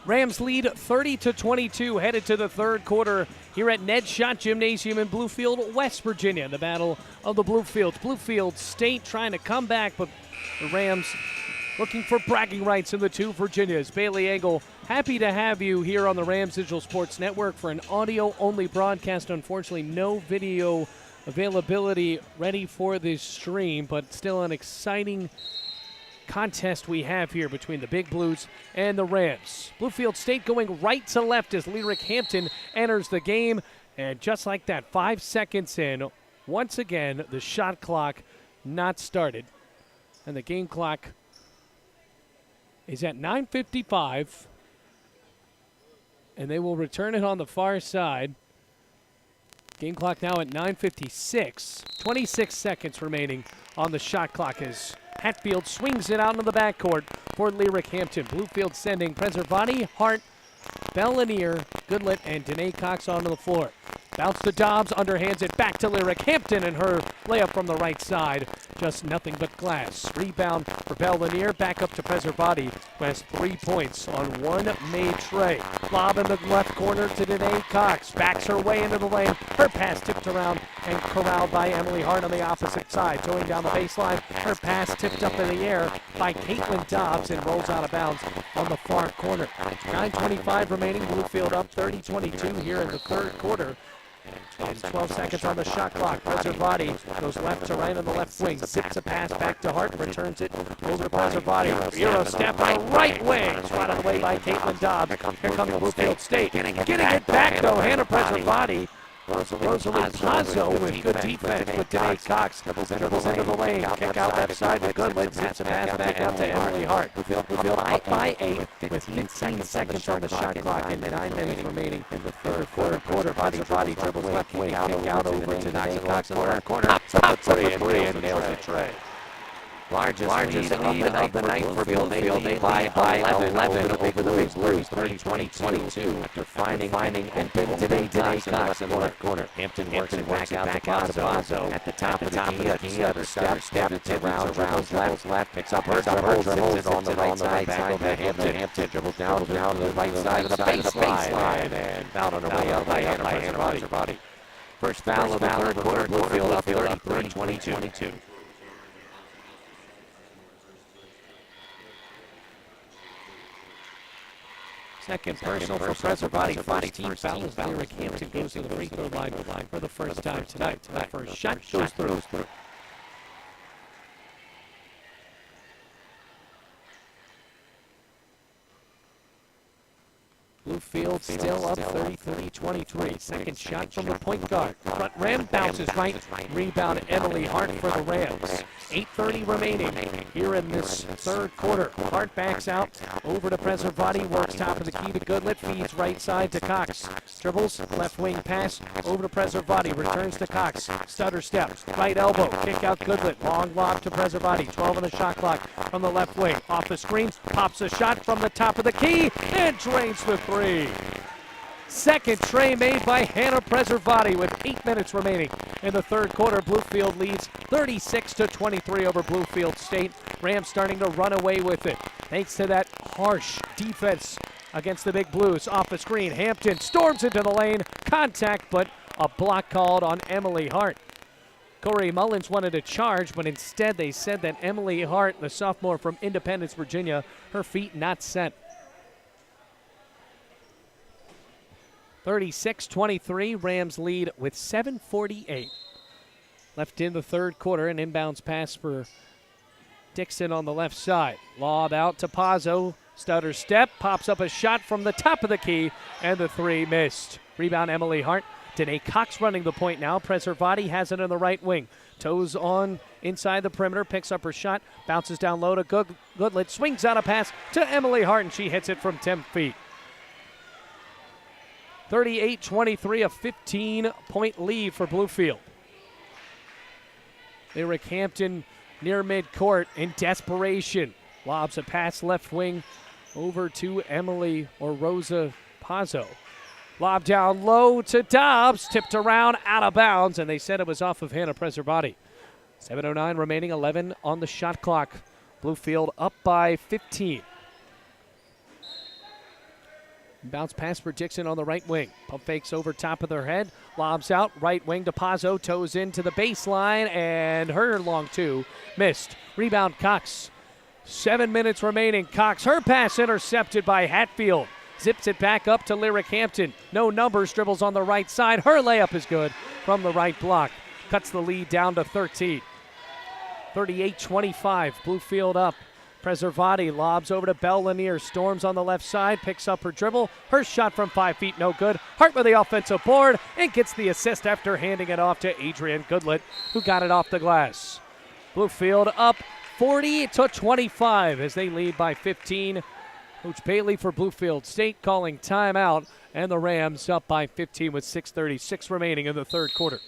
Rams lead 30-22, headed to the third quarter here at Ned Schott Gymnasium in Bluefield, West Virginia. The battle of the Bluefields. Bluefield State trying to come back, but the Rams looking for bragging rights in the two Virginias. Bailey Engel, happy to have you here on the Rams Digital Sports Network for an audio-only broadcast. Unfortunately, no video availability ready for this stream, but still an exciting contest we have here between the Big Blues and the Rams. Bluefield State going right to left as Lyric Hampton enters the game. And just like that, 5 seconds in, once again, the shot clock not started. And the game clock is at 9:55. And they will return it on the far side. Game clock now at 9:56. 26 seconds remaining on the shot clock as Hatfield swings it out into the backcourt for Lyric Hampton. Bluefield sending Preservati, Hart, Bellinier, Goodlet, and Danae Cox onto the floor. Bounce to Dobbs, underhands it back to Lyric Hampton, and her layup from the right side. Just nothing but glass. Rebound for Bellinier, back up to Preservati, who has 3 points on one made tray. Lob in the left corner to Danae Cox. Backs her way into the lane. Her pass tipped around and corralled by Emily Hart on the opposite side. Going down the baseline, her pass tipped up in the air by Caitlin Dobbs and rolls out of bounds on the far corner. 9:25 remaining. Bluefield up 30-22 here in the third quarter. And 12 seconds on the shot clock. Preservati goes left to right on the left wing. Zips a pass back to Hart, returns it over to Preservati. Euro step on the right wing. Swat out of the way by Caitlin Dobbs. Here comes Bluefield State. Getting it back though. Hannah Preservati. Rosalie Plazo with good defense with Danae Cox. Dribbles into the lane. Kick out left side to Goodlet. Zips a pass back out to Emily Hart. Bluefield up by 8 with 15 seconds on the shot clock and 9 minutes remaining in the third quarter. Preservati dribbles left wing. Kick out over to Danae Cox. Corner. Pops up a three and nails the tray. Largest lead of the night for Bluefield. By 11 over the Big Blues, 30-22. After finding and Danae Cox in the left corner. Hampton works it back out to Pazzo. At the top of the key, other step, rounds left, picks up her dribble, on the right side, back over Hampton, dribbles down to the right side of the baseline, and fouled on her way out by Hannah Preservati. First foul of the third quarter, Bluefield up 30-22. Second personal for Preservati. First team foul as Lyric Hampton goes to the free throw line for the first time tonight. That first shot goes through. Bluefield still up 30-23. Second shot from the point guard. Front rim bounces right. Rebound Emily Hart for the Rams. 8:30 remaining here in this third quarter. Hart backs out over to Preservati. Works top of the key to Goodlet. Feeds right side to Cox. Dribbles. Left wing pass over to Preservati. Returns to Cox. Stutter step. Right elbow. Kick out Goodlet. Long lob to Preservati. 12 on the shot clock from the left wing. Off the screen. Pops a shot from the top of the key and drains the three. Second tray made by Hannah Preservati with 8 minutes remaining in the third quarter. Bluefield leads 36-23 over Bluefield State. Rams starting to run away with it thanks to that harsh defense against the Big Blues. Off the screen, Hampton storms into the lane. Contact, but a block called on Emily Hart. Corey Mullins wanted to charge, but instead they said that Emily Hart, the sophomore from Independence, Virginia, her feet not set. 36-23, Rams lead with 7:48 left in the third quarter. An inbounds pass for Dixon on the left side. Lob out to Pazzo. Stutter step, pops up a shot from the top of the key, and the three missed. Rebound Emily Hart. Danae Cox running the point now. Preservati has it in the right wing. Toes on inside the perimeter, picks up her shot, bounces down low to Goodlet, swings out a pass to Emily Hart, and she hits it from 10 feet. 38-23, a 15-point lead for Bluefield. Lyric Hampton near midcourt in desperation. Lobs a pass left wing over to Emily or Rosa Pazzo. Lob down low to Dobbs, tipped around, out of bounds, and they said it was off of Hannah Preservati. 7:09 remaining, 11 on the shot clock. Bluefield up by 15. Bounce pass for Dixon on the right wing. Pump fakes over top of their head. Lobs out. Right wing to Pazzo. Toes into the baseline. And her long two. Missed. Rebound Cox. 7 minutes remaining. Cox. Her pass intercepted by Hatfield. Zips it back up to Lyric Hampton. No numbers. Dribbles on the right side. Her layup is good from the right block. Cuts the lead down to 13. 38-25. Bluefield up. Preservati lobs over to Bell Lanier. Storms on the left side, picks up her dribble. Her shot from 5 feet, no good. Hart with the offensive board and gets the assist after handing it off to Adrian Goodlett, who got it off the glass. Bluefield up 40-25 as they lead by 15. Coach Bailey for Bluefield State calling timeout, and the Rams up by 15 with 6:36 remaining in the third quarter.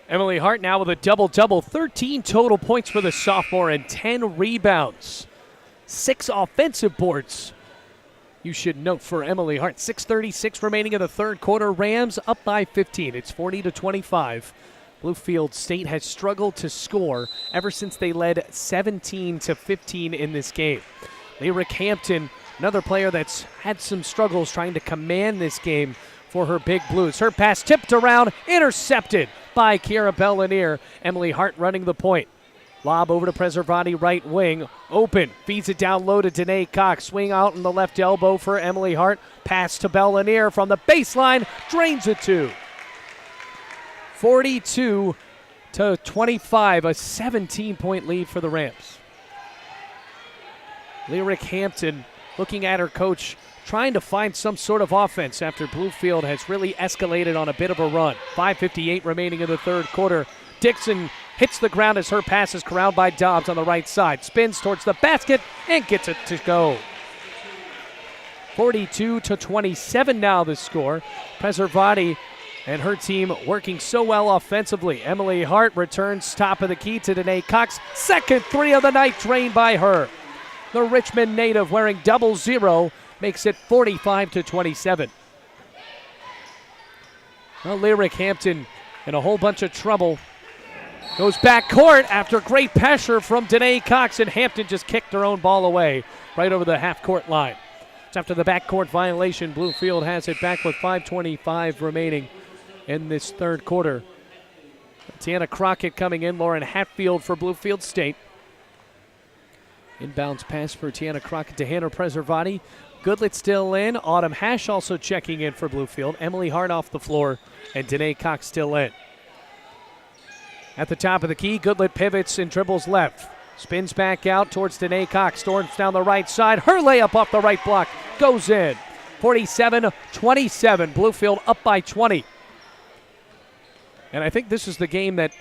Emily Hart now with a double-double, 13 total points for the sophomore and 10 rebounds. 6 offensive boards, you should note, for Emily Hart. 6:36 remaining in the third quarter. Rams up by 15. It's 40-25. Bluefield State has struggled to score ever since they led 17-15 in this game. Lyric Hampton, another player that's had some struggles trying to command this game for her Big Blues. Her pass tipped around, intercepted by Kiera Bell Lanier. Emily Hart running the point. Lob over to Preservati, right wing. Open. Feeds it down low to Danae Cox. Swing out on the left elbow for Emily Hart. Pass to Bell Lanier from the baseline. Drains it to 42-25. A 17-point lead for the Rams. Lyric Hampton looking at her coach, trying to find some sort of offense after Bluefield has really escalated on a bit of a run. 5:58 remaining in the third quarter. Dixon hits the ground as her pass is corralled by Dobbs on the right side. Spins towards the basket and gets it to go. 42-27 now the score. Preservati and her team working so well offensively. Emily Hart returns top of the key to Danae Cox. Second three of the night drained by her. The Richmond native wearing 00 makes it 45-27. Well, Lyric Hampton in a whole bunch of trouble. Goes back court after great pressure from Danae Cox, and Hampton just kicked her own ball away right over the half-court line. It's after the backcourt violation. Bluefield has it back with 5:25 remaining in this third quarter. Tiana Crockett coming in. Lauren Hatfield for Bluefield State. Inbounds pass for Tiana Crockett to Hannah Preservati. Goodlett still in. Autumn Hash also checking in for Bluefield. Emily Hart off the floor, and Danae Cox still in. At the top of the key, Goodlett pivots and dribbles left. Spins back out towards Danae Cox. Storms down the right side. Her layup off the right block goes in. 47-27. Bluefield up by 20. And I think this is the game that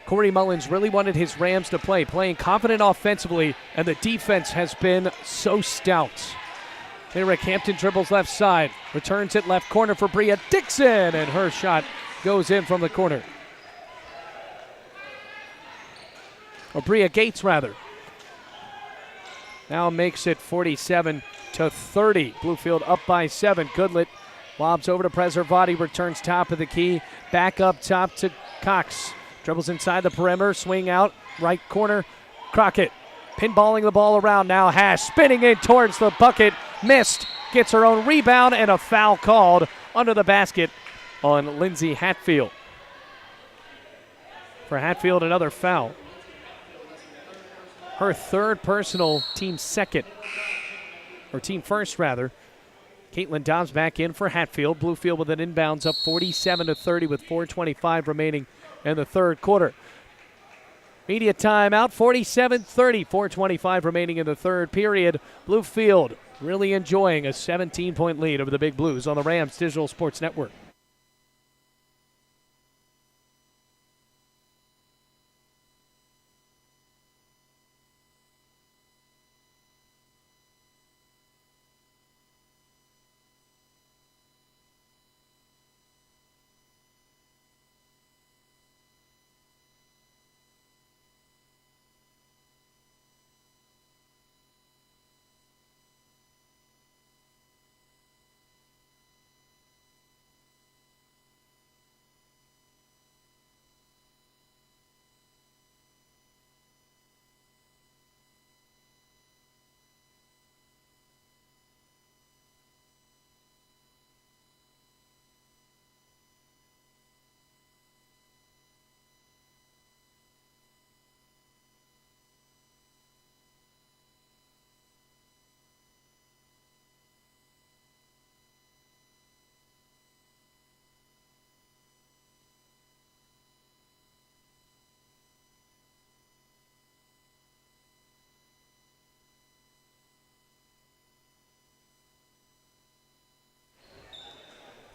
Corey Mullins really wanted his Rams to play, playing confident offensively, and the defense has been so stout. Lyric Hampton dribbles left side, returns it left corner for Bria Dixon, and her shot goes in from the corner. Or Bria Gates, rather. Now makes it 47-30. Bluefield up by 7. Goodlett lobs over to Preservati, returns top of the key, back up top to Cox. Dribbles inside the perimeter, swing out, right corner. Crockett pinballing the ball around now. Hash spinning in towards the bucket. Missed. Gets her own rebound and a foul called under the basket on Lindsay Hatfield. For Hatfield, another foul. Her third personal, team second, or team first rather. Caitlin Dobbs back in for Hatfield. Bluefield with an inbounds up 47-30 with 4:25 remaining in the third quarter. Media timeout, 47-30, 4:25 remaining in the third period. Bluefield really enjoying a 17-point lead over the Big Blues on the Rams Digital Sports Network.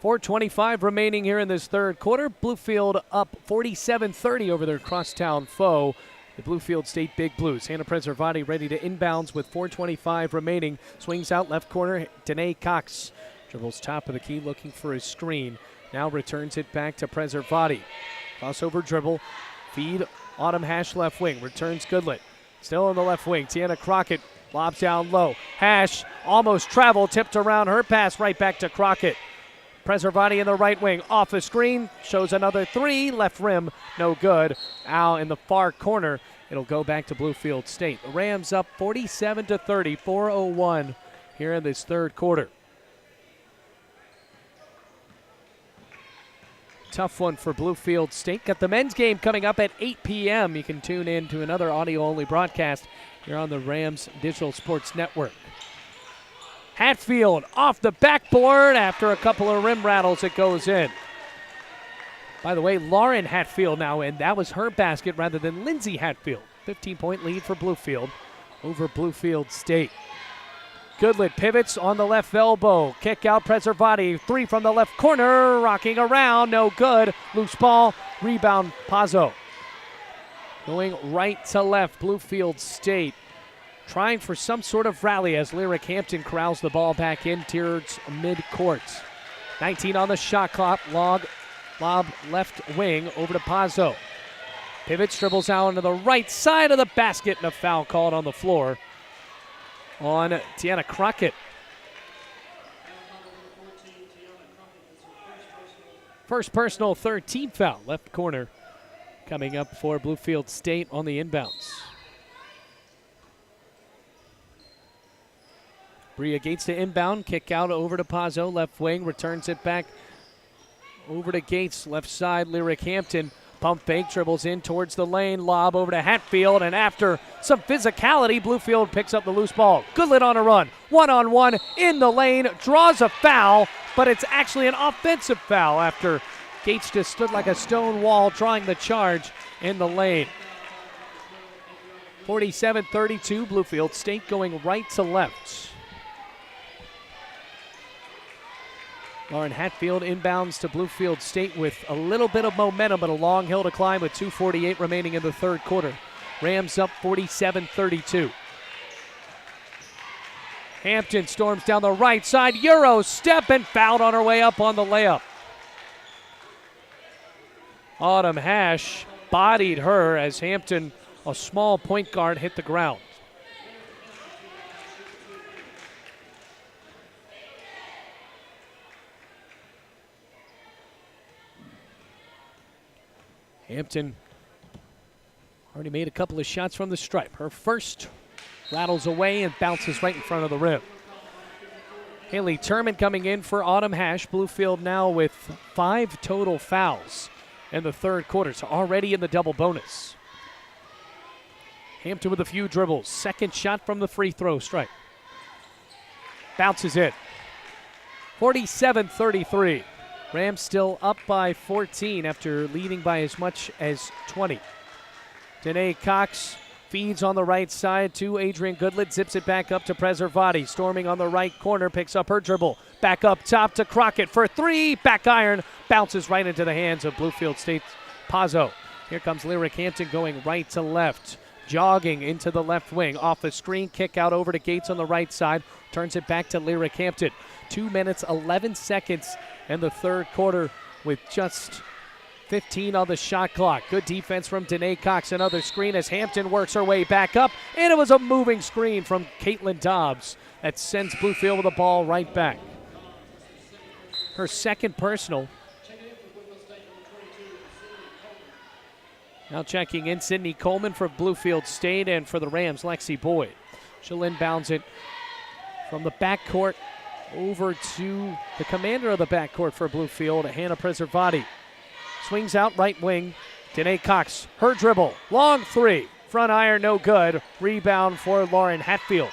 .425 remaining here in this third quarter. Bluefield up 47-30 over their crosstown foe, the Bluefield State Big Blues. Hannah Preservati ready to inbounds with 4:25 remaining. Swings out left corner. Danae Cox dribbles top of the key looking for a screen. Now returns it back to Preservati. Crossover dribble. Feed Autumn Hash left wing. Returns Goodlet. Still in the left wing. Tiana Crockett lobs down low. Hash almost traveled. Tipped around her pass right back to Crockett. Preservati in the right wing, off the screen, shows another three, left rim, no good. Out in the far corner, it'll go back to Bluefield State. The Rams up 47-30, 4:01 here in this third quarter. Tough one for Bluefield State. Got the men's game coming up at 8 p.m. You can tune in to another audio-only broadcast here on the Rams Digital Sports Network. Hatfield off the backboard after a couple of rim rattles, it goes in. By the way, Lauren Hatfield now in. That was her basket rather than Lindsay Hatfield. 15-point lead for Bluefield over Bluefield State. Goodlet pivots on the left elbow. Kick out Preservati. Three from the left corner. Rocking around. No good. Loose ball. Rebound Pazzo. Going right to left. Bluefield State trying for some sort of rally as Lyric Hampton corrals the ball back in towards mid-court. 19 on the shot clock. Lob left wing over to Pazzo. Pivots, dribbles out into the right side of the basket, and a foul called on the floor on Tiana Crockett. First personal, third team foul. Left corner coming up for Bluefield State on the inbounds. Bria Gates to inbound, kick out over to Pazzo, left wing, returns it back over to Gates, left side, Lyric Hampton. Pump fake, dribbles in towards the lane, lob over to Hatfield, and after some physicality, Bluefield picks up the loose ball. Goodlet on a run, one-on-one in the lane, draws a foul, but it's actually an offensive foul after Gates just stood like a stone wall drawing the charge in the lane. 47-32, Bluefield State going right to left. Lauren Hatfield inbounds to Bluefield State with a little bit of momentum, but a long hill to climb with 2:48 remaining in the third quarter. Rams up 47-32. Hampton storms down the right side. Euro step and fouled on her way up on the layup. Autumn Hash bodied her as Hampton, a small point guard, hit the ground. Hampton already made a couple of shots from the stripe. Her first rattles away and bounces right in front of the rim. Haley Turman coming in for Autumn Hash. Bluefield now with 5 total fouls in the third quarter, so already in the double bonus. Hampton with a few dribbles. Second shot from the free throw stripe. Bounces in. 47-33. Rams still up by 14 after leading by as much as 20. Danae Cox feeds on the right side to Adrian Goodlett. Zips it back up to Preservati. Storming on the right corner. Picks up her dribble. Back up top to Crockett for three. Back iron. Bounces right into the hands of Bluefield State's Pazzo. Here comes Lyric Hampton going right to left. Jogging into the left wing. Off the screen. Kick out over to Gates on the right side. Turns it back to Lyric Hampton. 2 minutes, 11 seconds in the third quarter with just 15 on the shot clock. Good defense from Danae Cox. Another screen as Hampton works her way back up. And it was a moving screen from Caitlin Dobbs that sends Bluefield with the ball right back. Her second personal. Now checking in, Sydney Coleman for Bluefield State, and for the Rams, Lexi Boyd. She'll inbounds it from the backcourt over to the commander of the backcourt for Bluefield, Hannah Preservati. Swings out right wing. Danae Cox, her dribble. Long three. Front iron, no good. Rebound for Lauren Hatfield.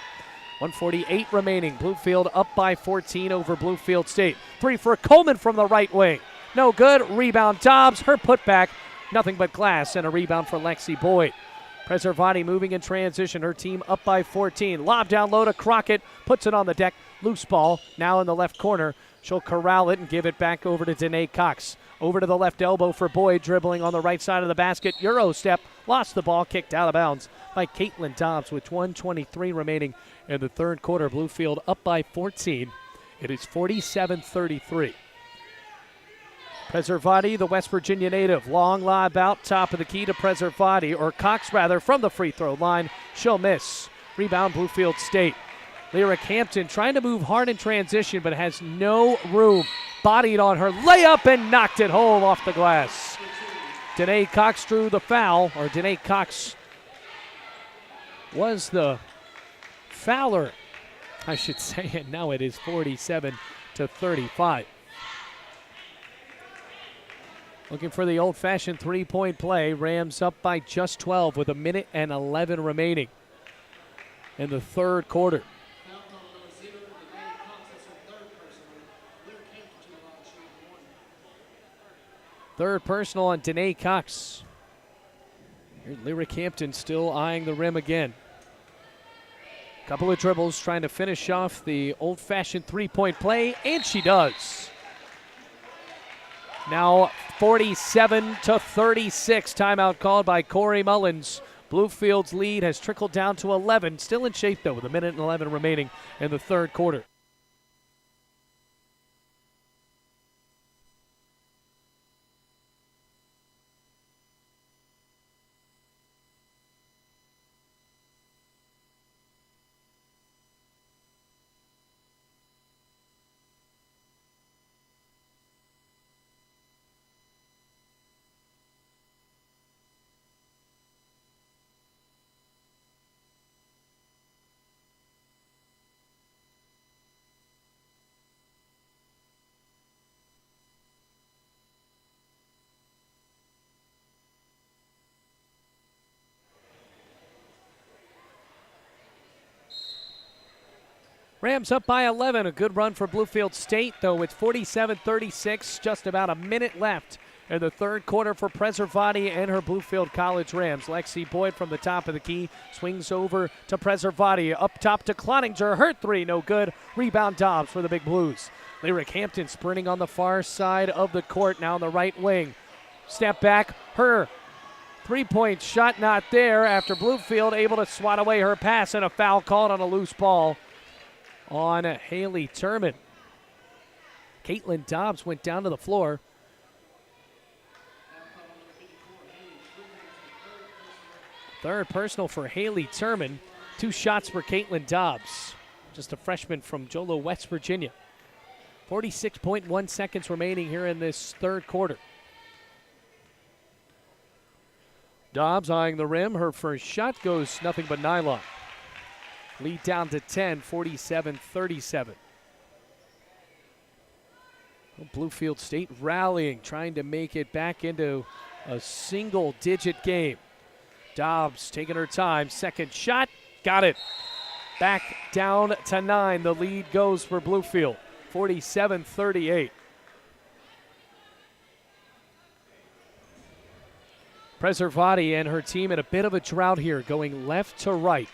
1:48 remaining. Bluefield up by 14 over Bluefield State. Three for Coleman from the right wing. No good. Rebound Dobbs. Her putback. Nothing but glass, and a rebound for Lexi Boyd. Preservati moving in transition. Her team up by 14. Lob down low to Crockett. Puts it on the deck. Loose ball. Now in the left corner. She'll corral it and give it back over to Danae Cox. Over to the left elbow for Boyd. Dribbling on the right side of the basket. Euro step. Lost the ball. Kicked out of bounds by Caitlin Dobbs with 1:23 remaining in the third quarter. Bluefield up by 14. It is 47-33. Preservati, the West Virginia native. Long lob out top of the key to Preservati, or Cox rather, from the free throw line. She'll miss. Rebound Bluefield State. Lyric Hampton trying to move hard in transition but has no room. Bodied on her layup and knocked it home off the glass. Danae Cox drew the foul, or Danae Cox was the fouler, I should say, and now it is 47-35. Looking for the old-fashioned three-point play. Rams up by just 12 with 1:11 remaining in the third quarter. Third personal on Danae Cox. Here's Lyric Hampton still eyeing the rim again. Couple of dribbles trying to finish off the old-fashioned three-point play, and she does. Now 47-36. Timeout called by Corey Mullins. Bluefield's lead has trickled down to 11. Still in shape, though, with 1:11 remaining in the third quarter. Rams up by 11. A good run for Bluefield State, though. It's 47-36. Just about a minute left in the third quarter for Preservati and her Bluefield College Rams. Lexi Boyd from the top of the key swings over to Preservati. Up top to Cloninger. Her three, no good. Rebound Dobbs for the Big Blues. Lyric Hampton sprinting on the far side of the court, now on the right wing. Step back. Her three-point shot not there after Bluefield able to swat away her pass, and a foul called on a loose ball on Haley Turman. Caitlin Dobbs went down to the floor. Third personal for Haley Turman. 2 shots for Caitlin Dobbs, just a freshman from Jolo, West Virginia. 46.1 seconds remaining here in this third quarter. Dobbs eyeing the rim. Her first shot goes nothing but nylon. Lead down to 10, 47-37. Bluefield State rallying, trying to make it back into a single-digit game. Dobbs taking her time. Second shot. Got it. Back down to 9. The lead goes for Bluefield. 47-38. Preservati and her team in a bit of a drought here, going left to right.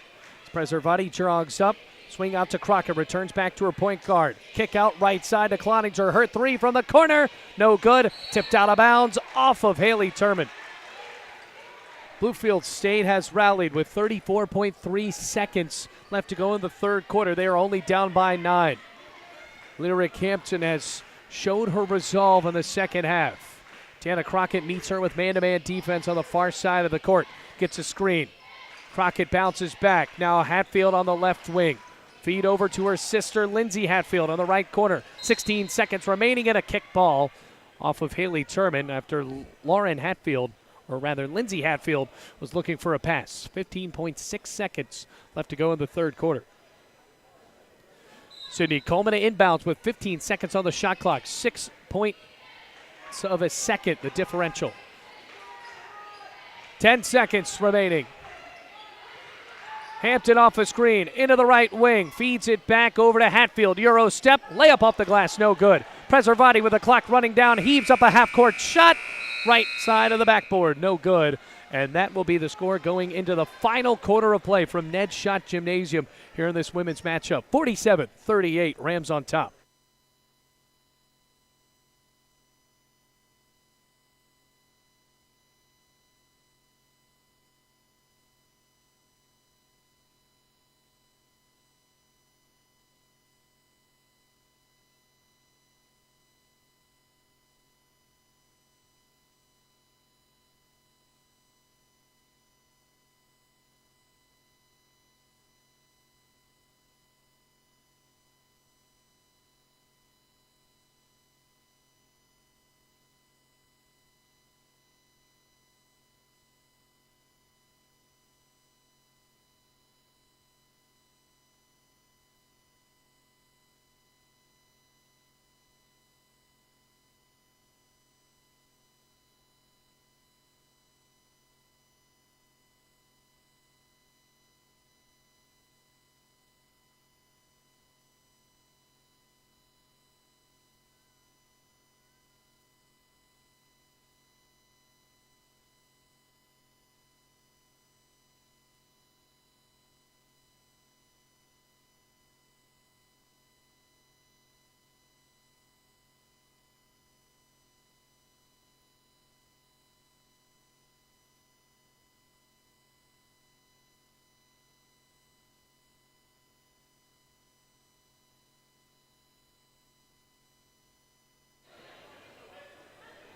Preservati jogs up, swing out to Crockett, returns back to her point guard. Kick out right side to Cloninger. Her three from the corner, no good. Tipped out of bounds off of Haley Turman. Bluefield State has rallied with 34.3 seconds left to go in the third quarter. They are only down by 9. Lyric Hampton has showed her resolve in the second half. Tana Crockett meets her with man-to-man defense on the far side of the court. Gets a screen. Crockett bounces back. Now Hatfield on the left wing. Feed over to her sister, Lindsay Hatfield, on the right corner. 16 seconds remaining and a kick ball off of Haley Turman after Lauren Hatfield, or rather Lindsay Hatfield, was looking for a pass. 15.6 seconds left to go in the third quarter. Sydney Coleman inbounds with 15 seconds on the shot clock. 6 points of a second, the differential. 10 seconds remaining. Hampton off a screen, into the right wing, feeds it back over to Hatfield. Euro step, layup off the glass, no good. Preservati with the clock running down, heaves up a half-court shot, right side of the backboard, no good. And that will be the score going into the final quarter of play from Ned Schott Gymnasium here in this women's matchup. 47-38, Rams on top.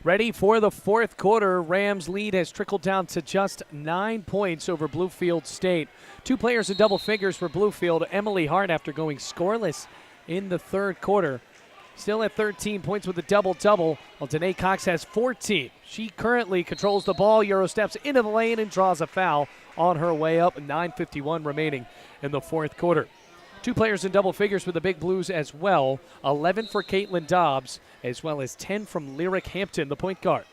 Ready for the fourth quarter. Rams lead has trickled down to just 9 points over Bluefield State. 2 players in double figures for Bluefield. Emily Hart, after going scoreless in the third quarter, still at 13 points with a double-double, while Danae Cox has 14. She currently controls the ball, Euro steps into the lane and draws a foul on her way up. 9:51 remaining in the fourth quarter. 2 players in double figures for the Big Blues as well. 11 for Caitlin Dobbs, as well as 10 from Lyric Hampton, the point guard.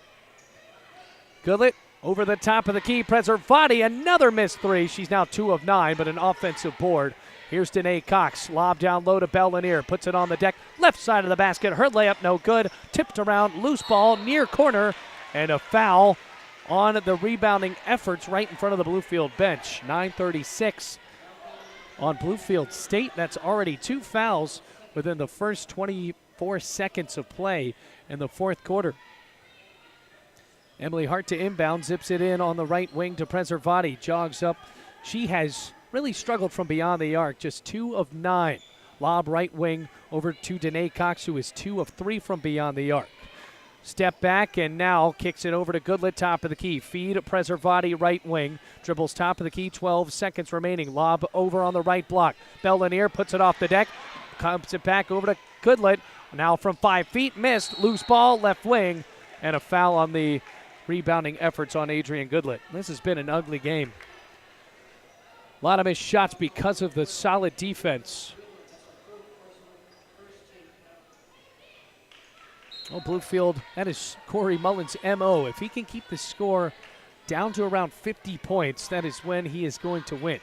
Goodlett over the top of the key. Preservati, another missed 3. She's now 2 of 9, but an offensive board. Here's Danae Cox. Lob down low to Bellanier. Puts it on the deck. Left side of the basket. Her layup no good. Tipped around. Loose ball near corner. And a foul on the rebounding efforts right in front of the Bluefield bench. 9:36 on Bluefield State. That's already 2 fouls within the first 24 seconds of play in the fourth quarter. Emily Hart to inbound, zips it in on the right wing to Preservati. Jogs up. She has really struggled from beyond the arc, just 2 of 9. Lob right wing over to Danae Cox, who is 2 of 3 from beyond the arc. Step back and now kicks it over to Goodlett, top of the key. Feed Preservati, right wing. Dribbles top of the key, 12 seconds remaining. Lob over on the right block. Bellanier puts it off the deck. Comes it back over to Goodlett. Now from 5 feet, missed. Loose ball, left wing. And a foul on the rebounding efforts on Adrian Goodlett. This has been an ugly game. A lot of missed shots because of the solid defense. Oh, Bluefield, that is Corey Mullins' M.O. If he can keep the score down to around 50 points, that is when he is going to win.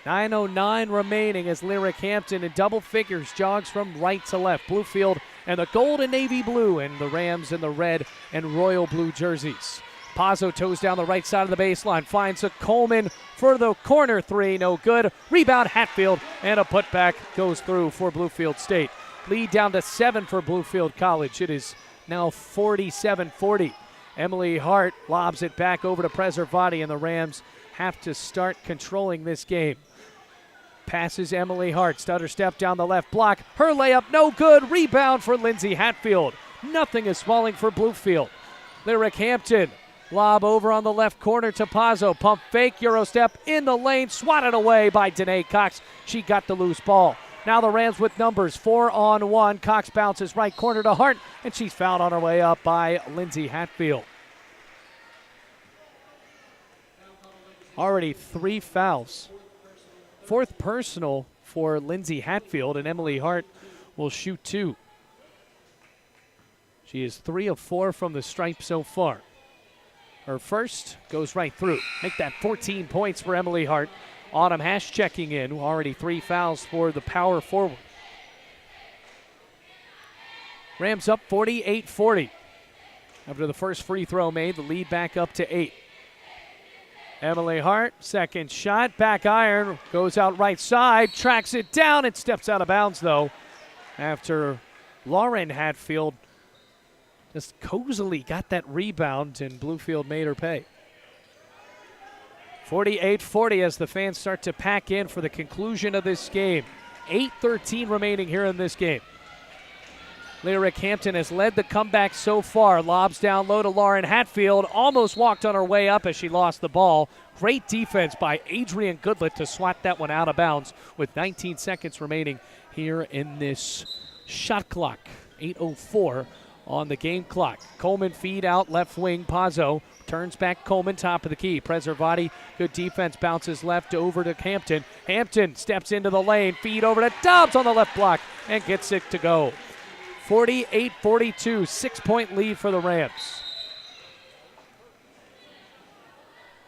9:09 remaining as Lyric Hampton in double figures jogs from right to left. Bluefield and the gold and navy blue, and the Rams in the red and royal blue jerseys. Pazzo toes down the right side of the baseline, finds a Coleman for the corner three, no good. Rebound Hatfield, and a putback goes through for Bluefield State. Lead down to 7 for Bluefield College. It is now 47-40. Emily Hart lobs it back over to Preservati, and the Rams have to start controlling this game. Passes Emily Hart, stutter step down the left block. Her layup, no good. Rebound for Lindsay Hatfield. Nothing is falling for Bluefield. Lyric Hampton, lob over on the left corner to Pazzo. Pump fake, Euro step in the lane, swatted away by Danae Cox. She got the loose ball. Now the Rams with numbers, 4-on-1. Cox bounces right corner to Hart, and she's fouled on her way up by Lindsay Hatfield. Already 3 fouls. 4th personal for Lindsay Hatfield, and Emily Hart will shoot 2. She is 3 of 4 from the stripe so far. Her first goes right through. Make that 14 points for Emily Hart. Autumn Hash checking in. Already 3 fouls for the power forward. Rams up 48-40. After the first free throw made, the lead back up to 8. Emily Hart, second shot, back iron, goes out right side, tracks it down, and steps out of bounds though, after Lauren Hatfield just cozily got that rebound, and Bluefield made her pay. 48-40 as the fans start to pack in for the conclusion of this game. 8:13 remaining here in this game. Lyric Hampton has led the comeback so far. Lobs down low to Lauren Hatfield. Almost walked on her way up as she lost the ball. Great defense by Adrian Goodlett to swat that one out of bounds with 19 seconds remaining here in this shot clock. 8:04 on the game clock. Coleman feed out left wing. Pazzo turns back Coleman, top of the key. Preservati, good defense, bounces left over to Hampton. Hampton steps into the lane. Feed over to Dobbs on the left block and gets it to go. 48-42, 6-point lead for the Rams.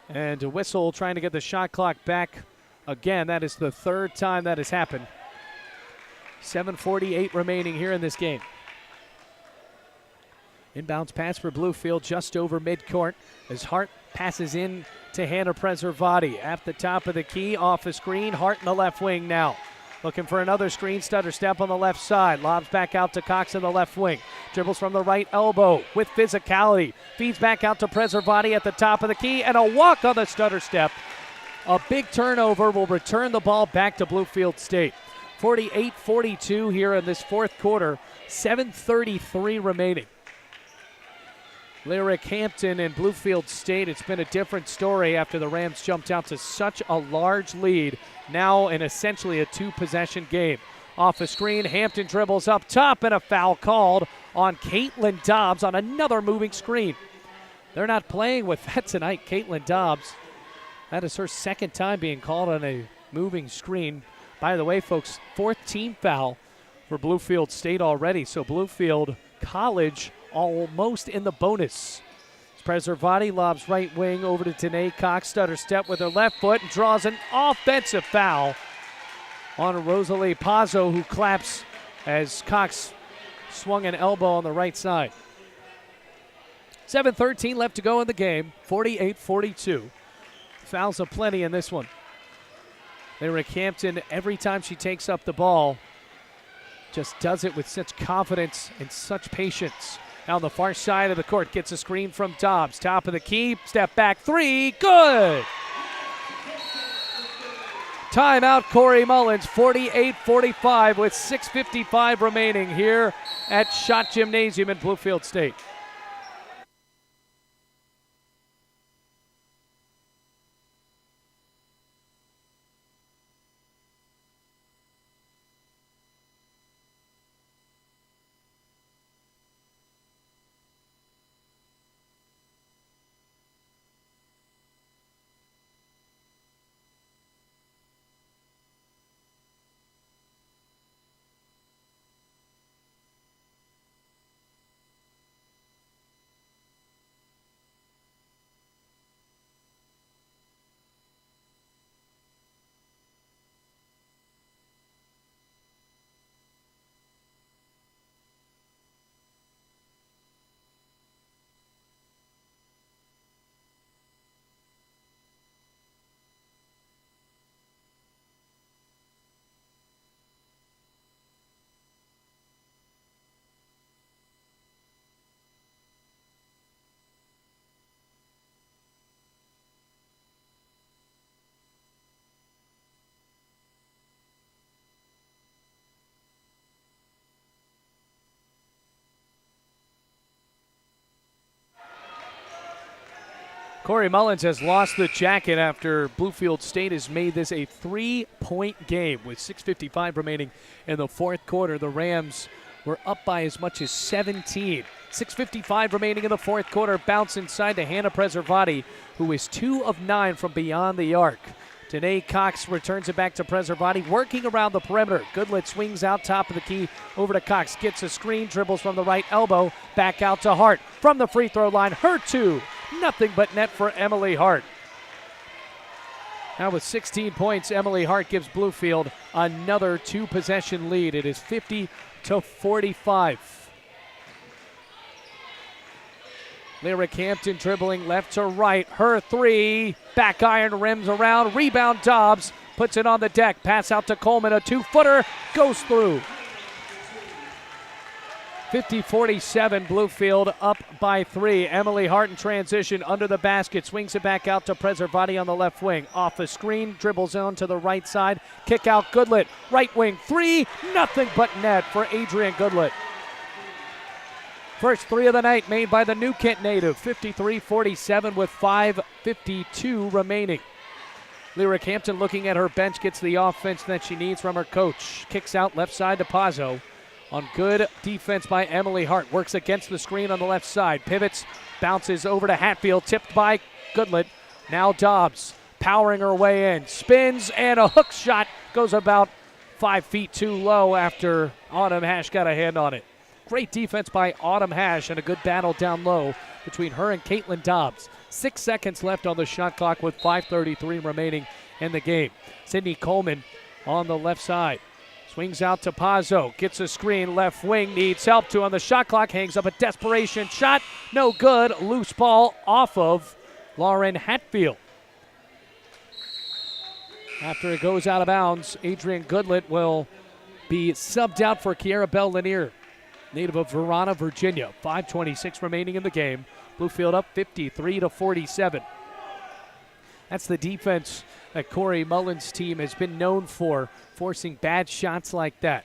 And a whistle trying to get the shot clock back again. That is the 3rd time that has happened. 7:48 remaining here in this game. Inbounds pass for Bluefield just over midcourt as Hart passes in to Hannah Preservati. At the top of the key, off a screen, Hart in the left wing now. Looking for another screen, stutter step on the left side. Lobs back out to Cox in the left wing. Dribbles from the right elbow with physicality. Feeds back out to Preservati at the top of the key, and a walk on the stutter step. A big turnover will return the ball back to Bluefield State. 48-42 here in this 4th quarter. 7:33 remaining. Lyric Hampton and Bluefield State, it's been a different story after the Rams jumped out to such a large lead, now in essentially a 2-possession game. Off a screen, Hampton dribbles up top, and a foul called on Caitlin Dobbs on another moving screen. They're not playing with that tonight. Caitlin Dobbs, that is her 2nd time being called on a moving screen. By the way, folks, 4th team foul for Bluefield State already, so Bluefield College almost in the bonus. Preservati lobs right wing over to Danae Cox. Stutter step with her left foot and draws an offensive foul on Rosalie Pazzo, who claps as Cox swung an elbow on the right side. 7:13 left to go in the game. 48-42. Fouls aplenty in this one. Lyric Hampton, every time she takes up the ball, just does it with such confidence and such patience. On the far side of the court, gets a screen from Dobbs. Top of the key, step back three, good! Timeout, Corey Mullins, 48-45 with 6:55 remaining here at Schott Gymnasium in Bluefield State. Corey Mullins has lost the jacket after Bluefield State has made this a 3-point game with 6:55 remaining in the fourth quarter. The Rams were up by as much as 17. 6:55 remaining in the fourth quarter. Bounce inside to Hannah Preservati, who is 2 of 9 from beyond the arc. Danae Cox returns it back to Preservati, working around the perimeter. Goodlet swings out top of the key over to Cox. Gets a screen, dribbles from the right elbow, back out to Hart. From the free throw line, her 2. Nothing but net for Emily Hart. Now with 16 points, Emily Hart gives Bluefield another 2-possession lead. It is 50-45. Lyric Hampton dribbling left to right. Her 3. Back iron rims around. Rebound Dobbs. Puts it on the deck. Pass out to Coleman. A 2-footer. Goes through. 50-47. Bluefield up by 3. Emily Hart in transition under the basket. Swings it back out to Preservati on the left wing. Off a screen. Dribbles on to the right side. Kick out Goodlet. Right wing 3. Nothing but net for Adrian Goodlet. First 3 of the night made by the New Kent native. 53-47 with 5:52 remaining. Lyric Hampton looking at her bench, gets the offense that she needs from her coach. Kicks out left side to Pazzo. On good defense by Emily Hart. Works against the screen on the left side. Pivots, bounces over to Hatfield. Tipped by Goodlet. Now Dobbs powering her way in. Spins and a hook shot. Goes about 5 feet too low after Autumn Hash got a hand on it. Great defense by Autumn Hash and a good battle down low between her and Caitlin Dobbs. 6 seconds left on the shot clock with 5:33 remaining in the game. Sydney Coleman on the left side. Swings out to Pazzo. Gets a screen. Left wing needs help too on the shot clock. Hangs up a desperation shot. No good. Loose ball off of Lauren Hatfield. After it goes out of bounds, Adrian Goodlet will be subbed out for Kiara Bell Lanier, native of Verona, Virginia. 5:26 remaining in the game. Bluefield up 53-47. That's the defense that Corey Mullins' team has been known for, forcing bad shots like that.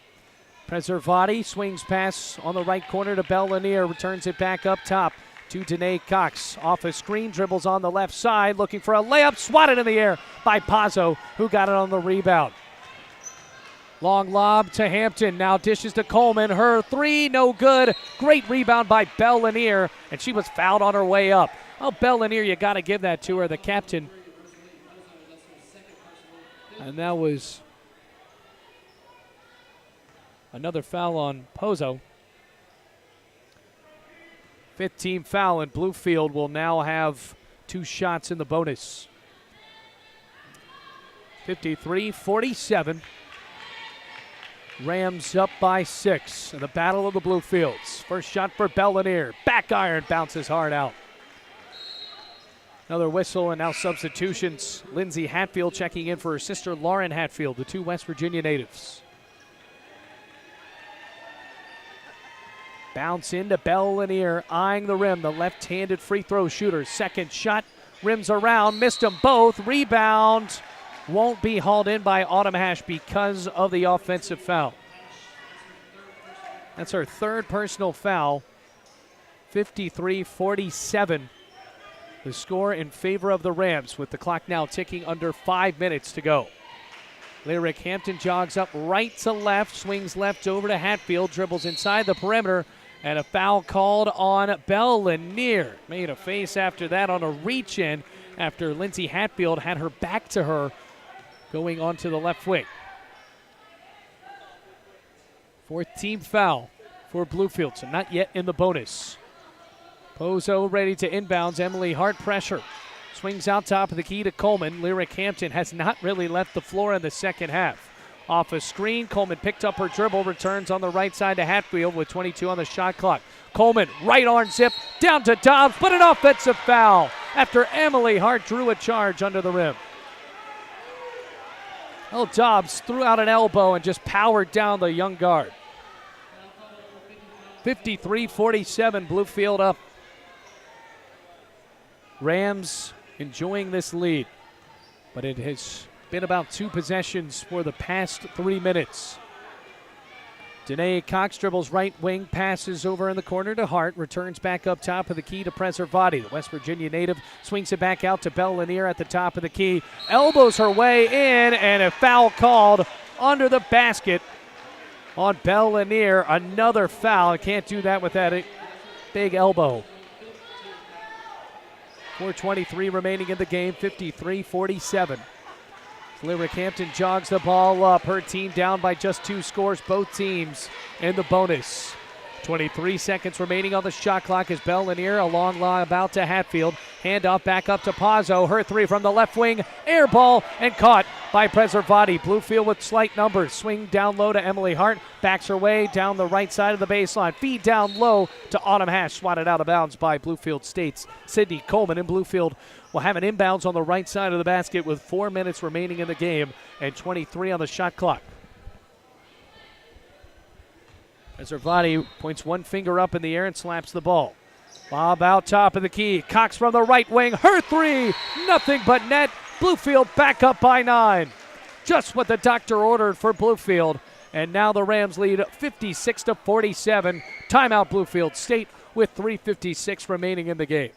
Preservati swings pass on the right corner to Bell Lanier, returns it back up top to Danae Cox. Off a screen, dribbles on the left side, looking for a layup, swatted in the air by Pazzo, who got it on the rebound. Long lob to Hampton, now dishes to Coleman. Her 3, no good. Great rebound by Bell Lanier, and she was fouled on her way up. Oh, Bell Lanier, you got to give that to her, the captain. And that was another foul on Pozo. 5th team foul, and Bluefield will now have 2 shots in the bonus. 53-47. Rams up by 6 in the battle of the Bluefields. First shot for Bell Lanier. Back iron bounces hard out. Another whistle and now substitutions. Lindsay Hatfield checking in for her sister Lauren Hatfield, the 2 West Virginia natives. Bounce into Bell Lanier, eyeing the rim. The left-handed free throw shooter. Second shot, rims around, missed them both. Rebound. Won't be hauled in by Autumn Hash because of the offensive foul. That's her 3rd personal foul. 53-47. The score in favor of the Rams with the clock now ticking under 5 minutes to go. Lyric Hampton jogs up right to left, swings left over to Hatfield, dribbles inside the perimeter, and a foul called on Bell Lanier. Made a face after that on a reach-in after Lindsay Hatfield had her back to her going onto the left wing. 4th team foul for Bluefield, so not yet in the bonus. Pozo ready to inbounds. Emily Hart pressure. Swings out top of the key to Coleman. Lyric Hampton has not really left the floor in the second half. Off a screen, Coleman picked up her dribble, returns on the right side to Hatfield with 22 on the shot clock. Coleman, right arm zip, down to Dobbs, but an offensive foul after Emily Hart drew a charge under the rim. Well, Dobbs threw out an elbow and just powered down the young guard. 53-47, Bluefield up. Rams enjoying this lead, but it has been about 2 possessions for the past 3 minutes. Danae Cox dribbles right wing, passes over in the corner to Hart, returns back up top of the key to Preservati. The West Virginia native swings it back out to Belle Lanier at the top of the key, elbows her way in, and a foul called under the basket on Belle Lanier. Another foul. Can't do that with that big elbow. 4:23 remaining in the game, 53-47. Lyric Hampton jogs the ball up. Her team down by just 2 scores, both teams in the bonus. 23 seconds remaining on the shot clock as Belle Lanier, a long line about to Hatfield. Handoff back up to Pazzo. Her 3 from the left wing. Air ball and caught by Preservati. Bluefield with slight numbers. Swing down low to Emily Hart. Backs her way down the right side of the baseline. Feed down low to Autumn Hash. Swatted out of bounds by Bluefield State's Sydney Coleman. And Bluefield will have an inbounds on the right side of the basket with 4 minutes remaining in the game and 23 on the shot clock. Preservati points one finger up in the air and slaps the ball. Bob out top of the key. Cox from the right wing. Her 3. Nothing but net. Bluefield back up by 9. Just what the doctor ordered for Bluefield. And now the Rams lead 56-47. Timeout Bluefield State with 3:56 remaining in the game.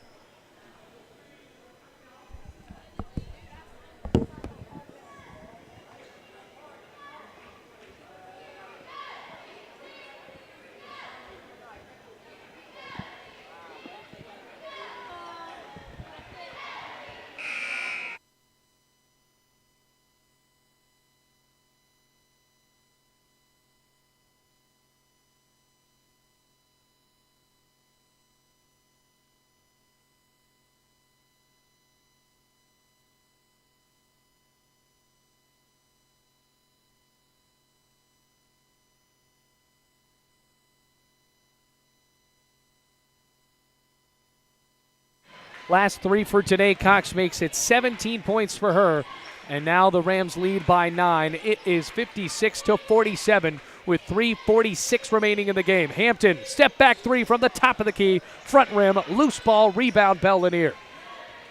Last 3 for Danae Cox makes it 17 points for her. And now the Rams lead by 9. It is 56-47 with 3:46 remaining in the game. Hampton, step back 3 from the top of the key. Front rim, loose ball, rebound, Belle Lanier.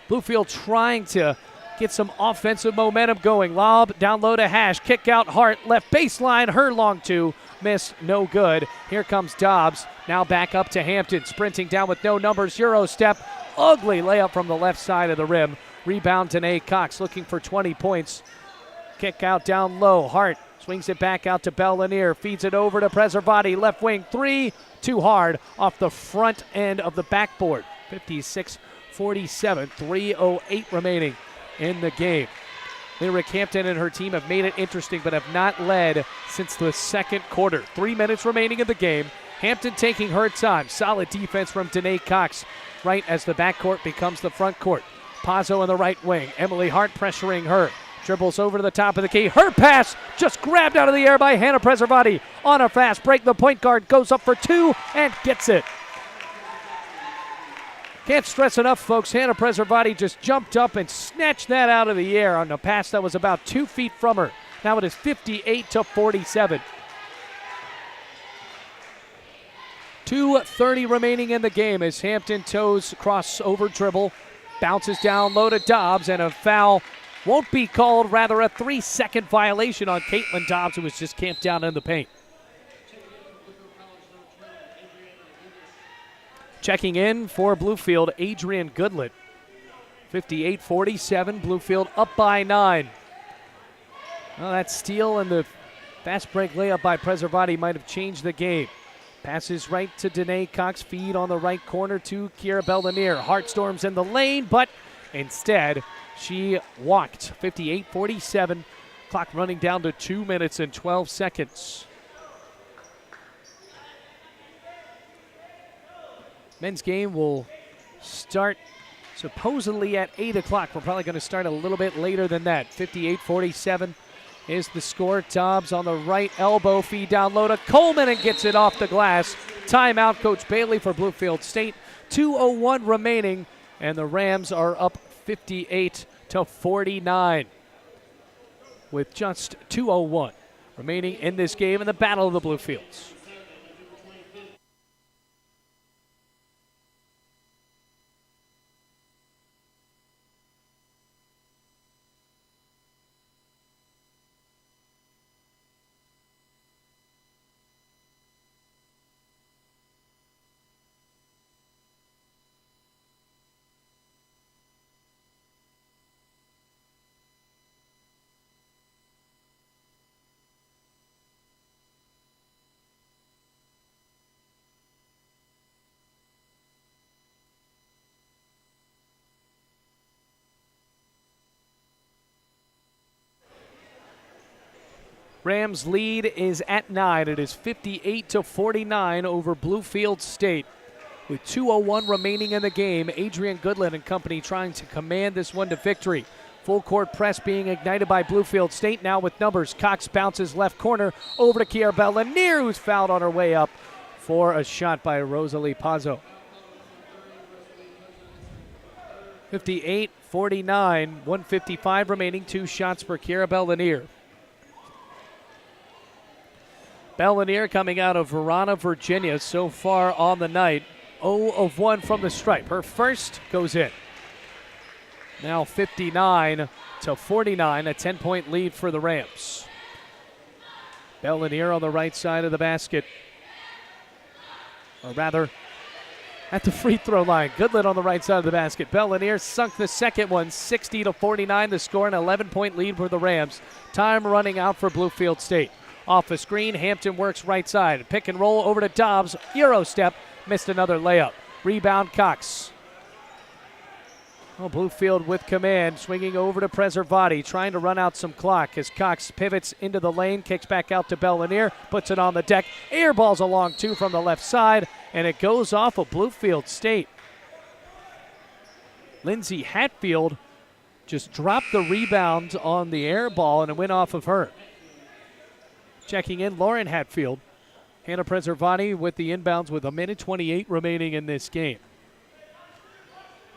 Bluefield trying to get some offensive momentum going. Lob down low to Hash. Kick out Hart. Left baseline. Her long 2. Miss. No good. Here comes Dobbs. Now back up to Hampton. Sprinting down with no numbers. Euro step. Ugly layup from the left side of the rim. Rebound Danae Cox looking for 20 points. Kick out down low. Hart swings it back out to Belle Lanier. Feeds it over to Preservati. Left wing 3. Too hard off the front end of the backboard. 56-47. 3:08 remaining in the game. Lyric Hampton and her team have made it interesting but have not led since the second quarter. 3 minutes remaining in the game. Hampton taking her time. Solid defense from Danae Cox right as the backcourt becomes the front court. Pazzo in the right wing. Emily Hart pressuring her. Dribbles over to the top of the key. Her pass just grabbed out of the air by Hannah Preservati. On a fast break, the point guard goes up for 2 and gets it. Can't stress enough, folks. Hannah Preservati just jumped up and snatched that out of the air on a pass that was about 2 feet from her. Now it is 58-47. 2:30 remaining in the game as Hampton toes crossover dribble, bounces down low to Dobbs, and a foul won't be called, rather a 3-second violation on Caitlin Dobbs, who was just camped down in the paint. Checking in for Bluefield, Adrian Goodlett. 58-47, Bluefield up by 9. Well, that steal and the fast break layup by Preservati might have changed the game. Passes right to Danae Cox, feed on the right corner to Kiera Belle Lanier. Hart storms in the lane, but instead she walked. 58-47, clock running down to 2 minutes and 12 seconds. Men's game will start supposedly at 8 o'clock. We're probably going to start a little bit later than that. 58-47 is the score. Dobbs on the right elbow, feed down low to Coleman and gets it off the glass. Timeout, Coach Bailey for Bluefield State. 2:01 remaining, and the Rams are up 58-49 with just 2:01 remaining in this game in the Battle of the Bluefields. Rams lead is at 9. It is 58-49 over Bluefield State. With 2:01 remaining in the game, Adrian Goodland and company trying to command this one to victory. Full court press being ignited by Bluefield State. Now with numbers, Cox bounces left corner over to Kiara Lanier, who's fouled on her way up for a shot by Rosalie Pazzo. 58-49, 1:55 remaining, 2 shots for Kiara Lanier. Lanier coming out of Verona, Virginia so far on the night. 0 of 1 from the stripe. Her first goes in. Now 59-49, a 10-point lead for the Rams. Lanier on the right side of the basket. Or rather, at the free throw line. Goodland on the right side of the basket. Lanier sunk the second one, 60-49 the score, an 11-point lead for the Rams. Time running out for Bluefield State. Off a screen, Hampton works right side. Pick and roll over to Dobbs. Euro step, missed another layup. Rebound Cox. Bluefield with command, swinging over to Preservati, trying to run out some clock as Cox pivots into the lane, kicks back out to Lanier, puts it on the deck. Air balls along 2 from the left side, and it goes off of Bluefield State. Lindsay Hatfield just dropped the rebound on the air ball, and it went off of her. Checking in, Lauren Hatfield. Hannah Preservati with the inbounds with 1:28 remaining in this game.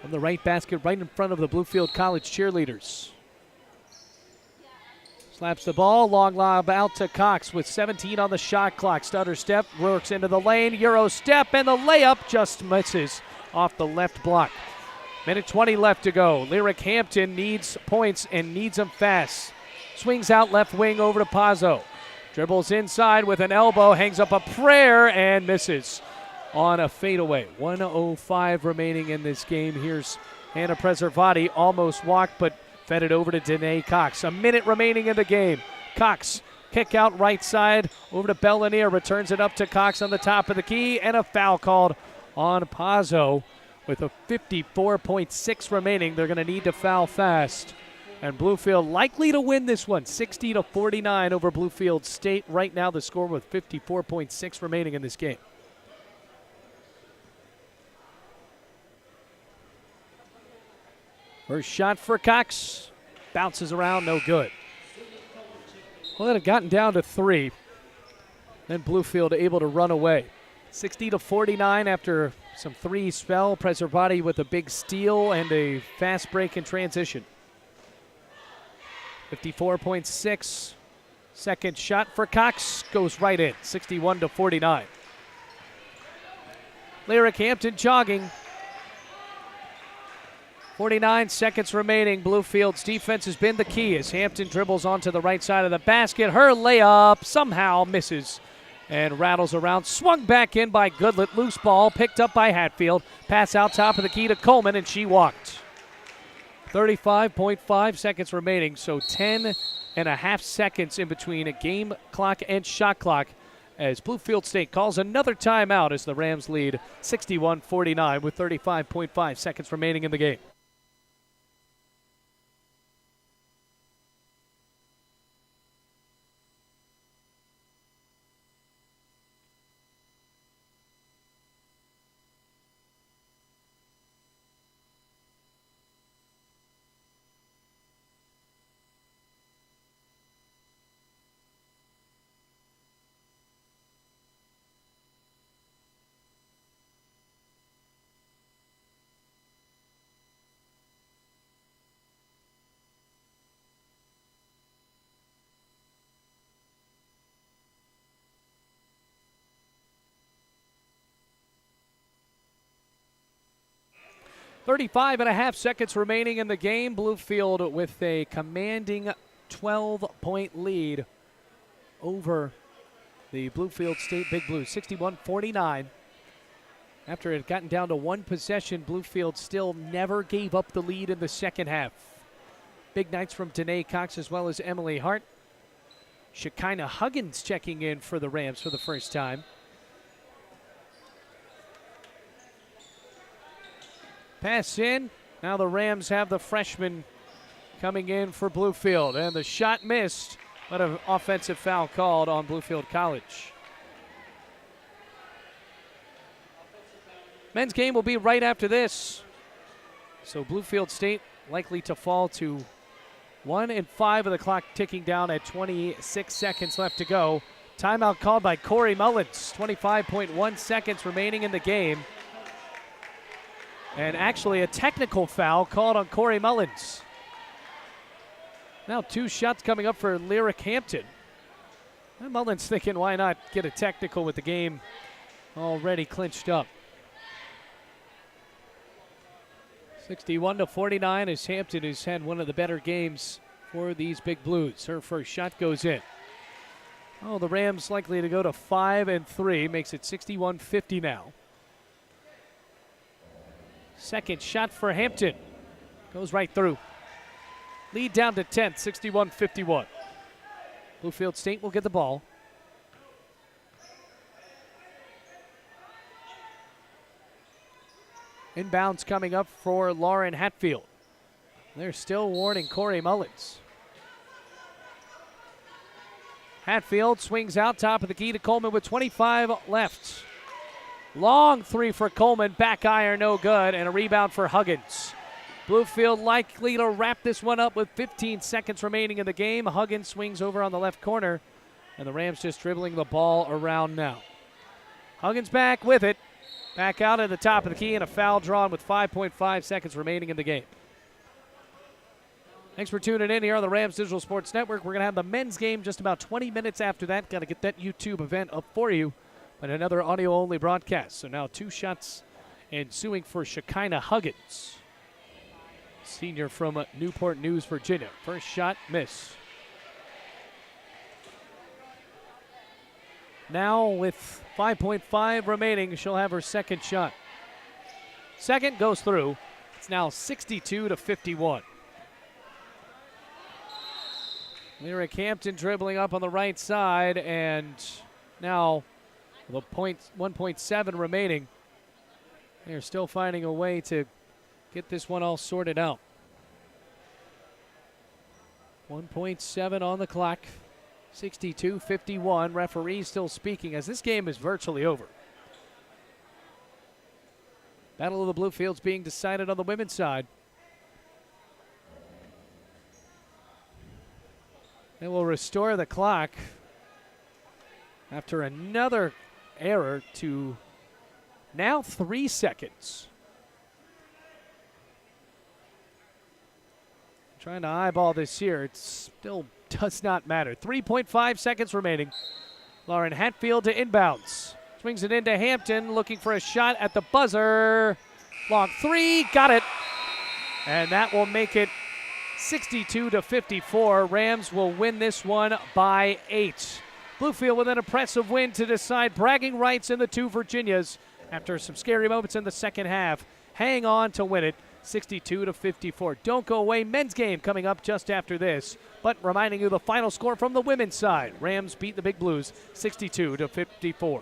On the right basket, right in front of the Bluefield College cheerleaders. Slaps the ball, long lob out to Cox with 17 on the shot clock. Stutter step, works into the lane, Euro step, and the layup just misses off the left block. 1:20 left to go. Lyric Hampton needs points and needs them fast. Swings out left wing over to Pazzo. Dribbles inside with an elbow, hangs up a prayer, and misses on a fadeaway. 1:05 remaining in this game. Here's Hannah Preservati, almost walked, but fed it over to Danae Cox. A minute remaining in the game. Cox, kick out right side, over to Lanier, returns it up to Cox on the top of the key, and a foul called on Pazzo. With a 54.6 remaining, they're going to need to foul fast. And Bluefield likely to win this one, 60-49 over Bluefield State. Right now the score with 54.6 remaining in this game. First shot for Cox. Bounces around, no good. Well, it had gotten down to 3. Then Bluefield able to run away. 60-49 after some 3 spell. Preservati with a big steal and a fast break in transition. 54.6. Second shot for Cox goes right in, 61-49. Lyric Hampton jogging. 49 seconds remaining. Bluefield's defense has been the key as Hampton dribbles onto the right side of the basket. Her layup somehow misses and rattles around. Swung back in by Goodlet. Loose ball picked up by Hatfield. Pass out top of the key to Coleman, and she walked. 35.5 seconds remaining, so 10.5 seconds in between a game clock and shot clock as Bluefield State calls another timeout as the Rams lead 61-49 with 35.5 seconds remaining in the game. Thirty-five and a half seconds remaining in the game. Bluefield with a commanding 12-point lead over the Bluefield State Big Blues, 61-49. After it had gotten down to 1 possession, Bluefield still never gave up the lead in the second half. Big nights from Danae Cox as well as Emily Hart. Shekinah Huggins checking in for the Rams for the first time. Pass in. Now the Rams have the freshman coming in for Bluefield. And the shot missed But an offensive foul called on Bluefield College. Men's game will be right after this. So Bluefield State likely to fall to 1 and 5 of the clock ticking down at 26 seconds left to go. Timeout called by Corey Mullins. 25.1 seconds remaining in the game. And actually a technical foul called on Corey Mullins. Now 2 shots coming up for Lyric Hampton. And Mullins thinking, why not get a technical with the game already clinched up. 61-49 as Hampton has had one of the better games for these Big Blues. Her first shot goes in. Oh, the Rams likely to go to 5-3, makes it 61-50 now. Second shot for Hampton. Goes right through. Lead down to 10, 61-51. Bluefield State will get the ball. Inbounds coming up for Lauren Hatfield. They're still warning Corey Mullins. Hatfield swings out top of the key to Coleman with 25 left. Long three for Coleman, back iron, no good, and a rebound for Huggins. Bluefield likely to wrap this one up with 15 seconds remaining in the game. Huggins swings over on the left corner, and the Rams just dribbling the ball around now. Huggins back with it. Back out at the top of the key and a foul drawn with 5.5 seconds remaining in the game. Thanks for tuning in here on the Rams Digital Sports Network. We're going to have the men's game just about 20 minutes after that. Got to get that YouTube event up for you. But another audio-only broadcast. So now 2 shots ensuing for Shekinah Huggins, senior from Newport News, Virginia. First shot, miss. Now with 5.5 remaining, she'll have her second shot. Second goes through. It's now 62-51. Lyric Hampton dribbling up on the right side, and now with 1.7 remaining, they're still finding a way to get this one all sorted out. 1.7 on the clock. 62-51. Referee still speaking as this game is virtually over. Battle of the Bluefields being decided on the women's side. They will restore the clock after another error to now 3 seconds. Trying to eyeball this here. It still does not matter. 3.5 seconds remaining. Lauren Hatfield to inbounds. Swings it into Hampton, looking for a shot at the buzzer. Long three, got it. And that will make it 62-54. Rams will win this one by 8. Bluefield with an impressive win to decide bragging rights in the 2 Virginias after some scary moments in the second half. Hang on to win it. 62-54. Don't go away. Men's game coming up just after this. But reminding you the final score from the women's side. Rams beat the Big Blues 62-54.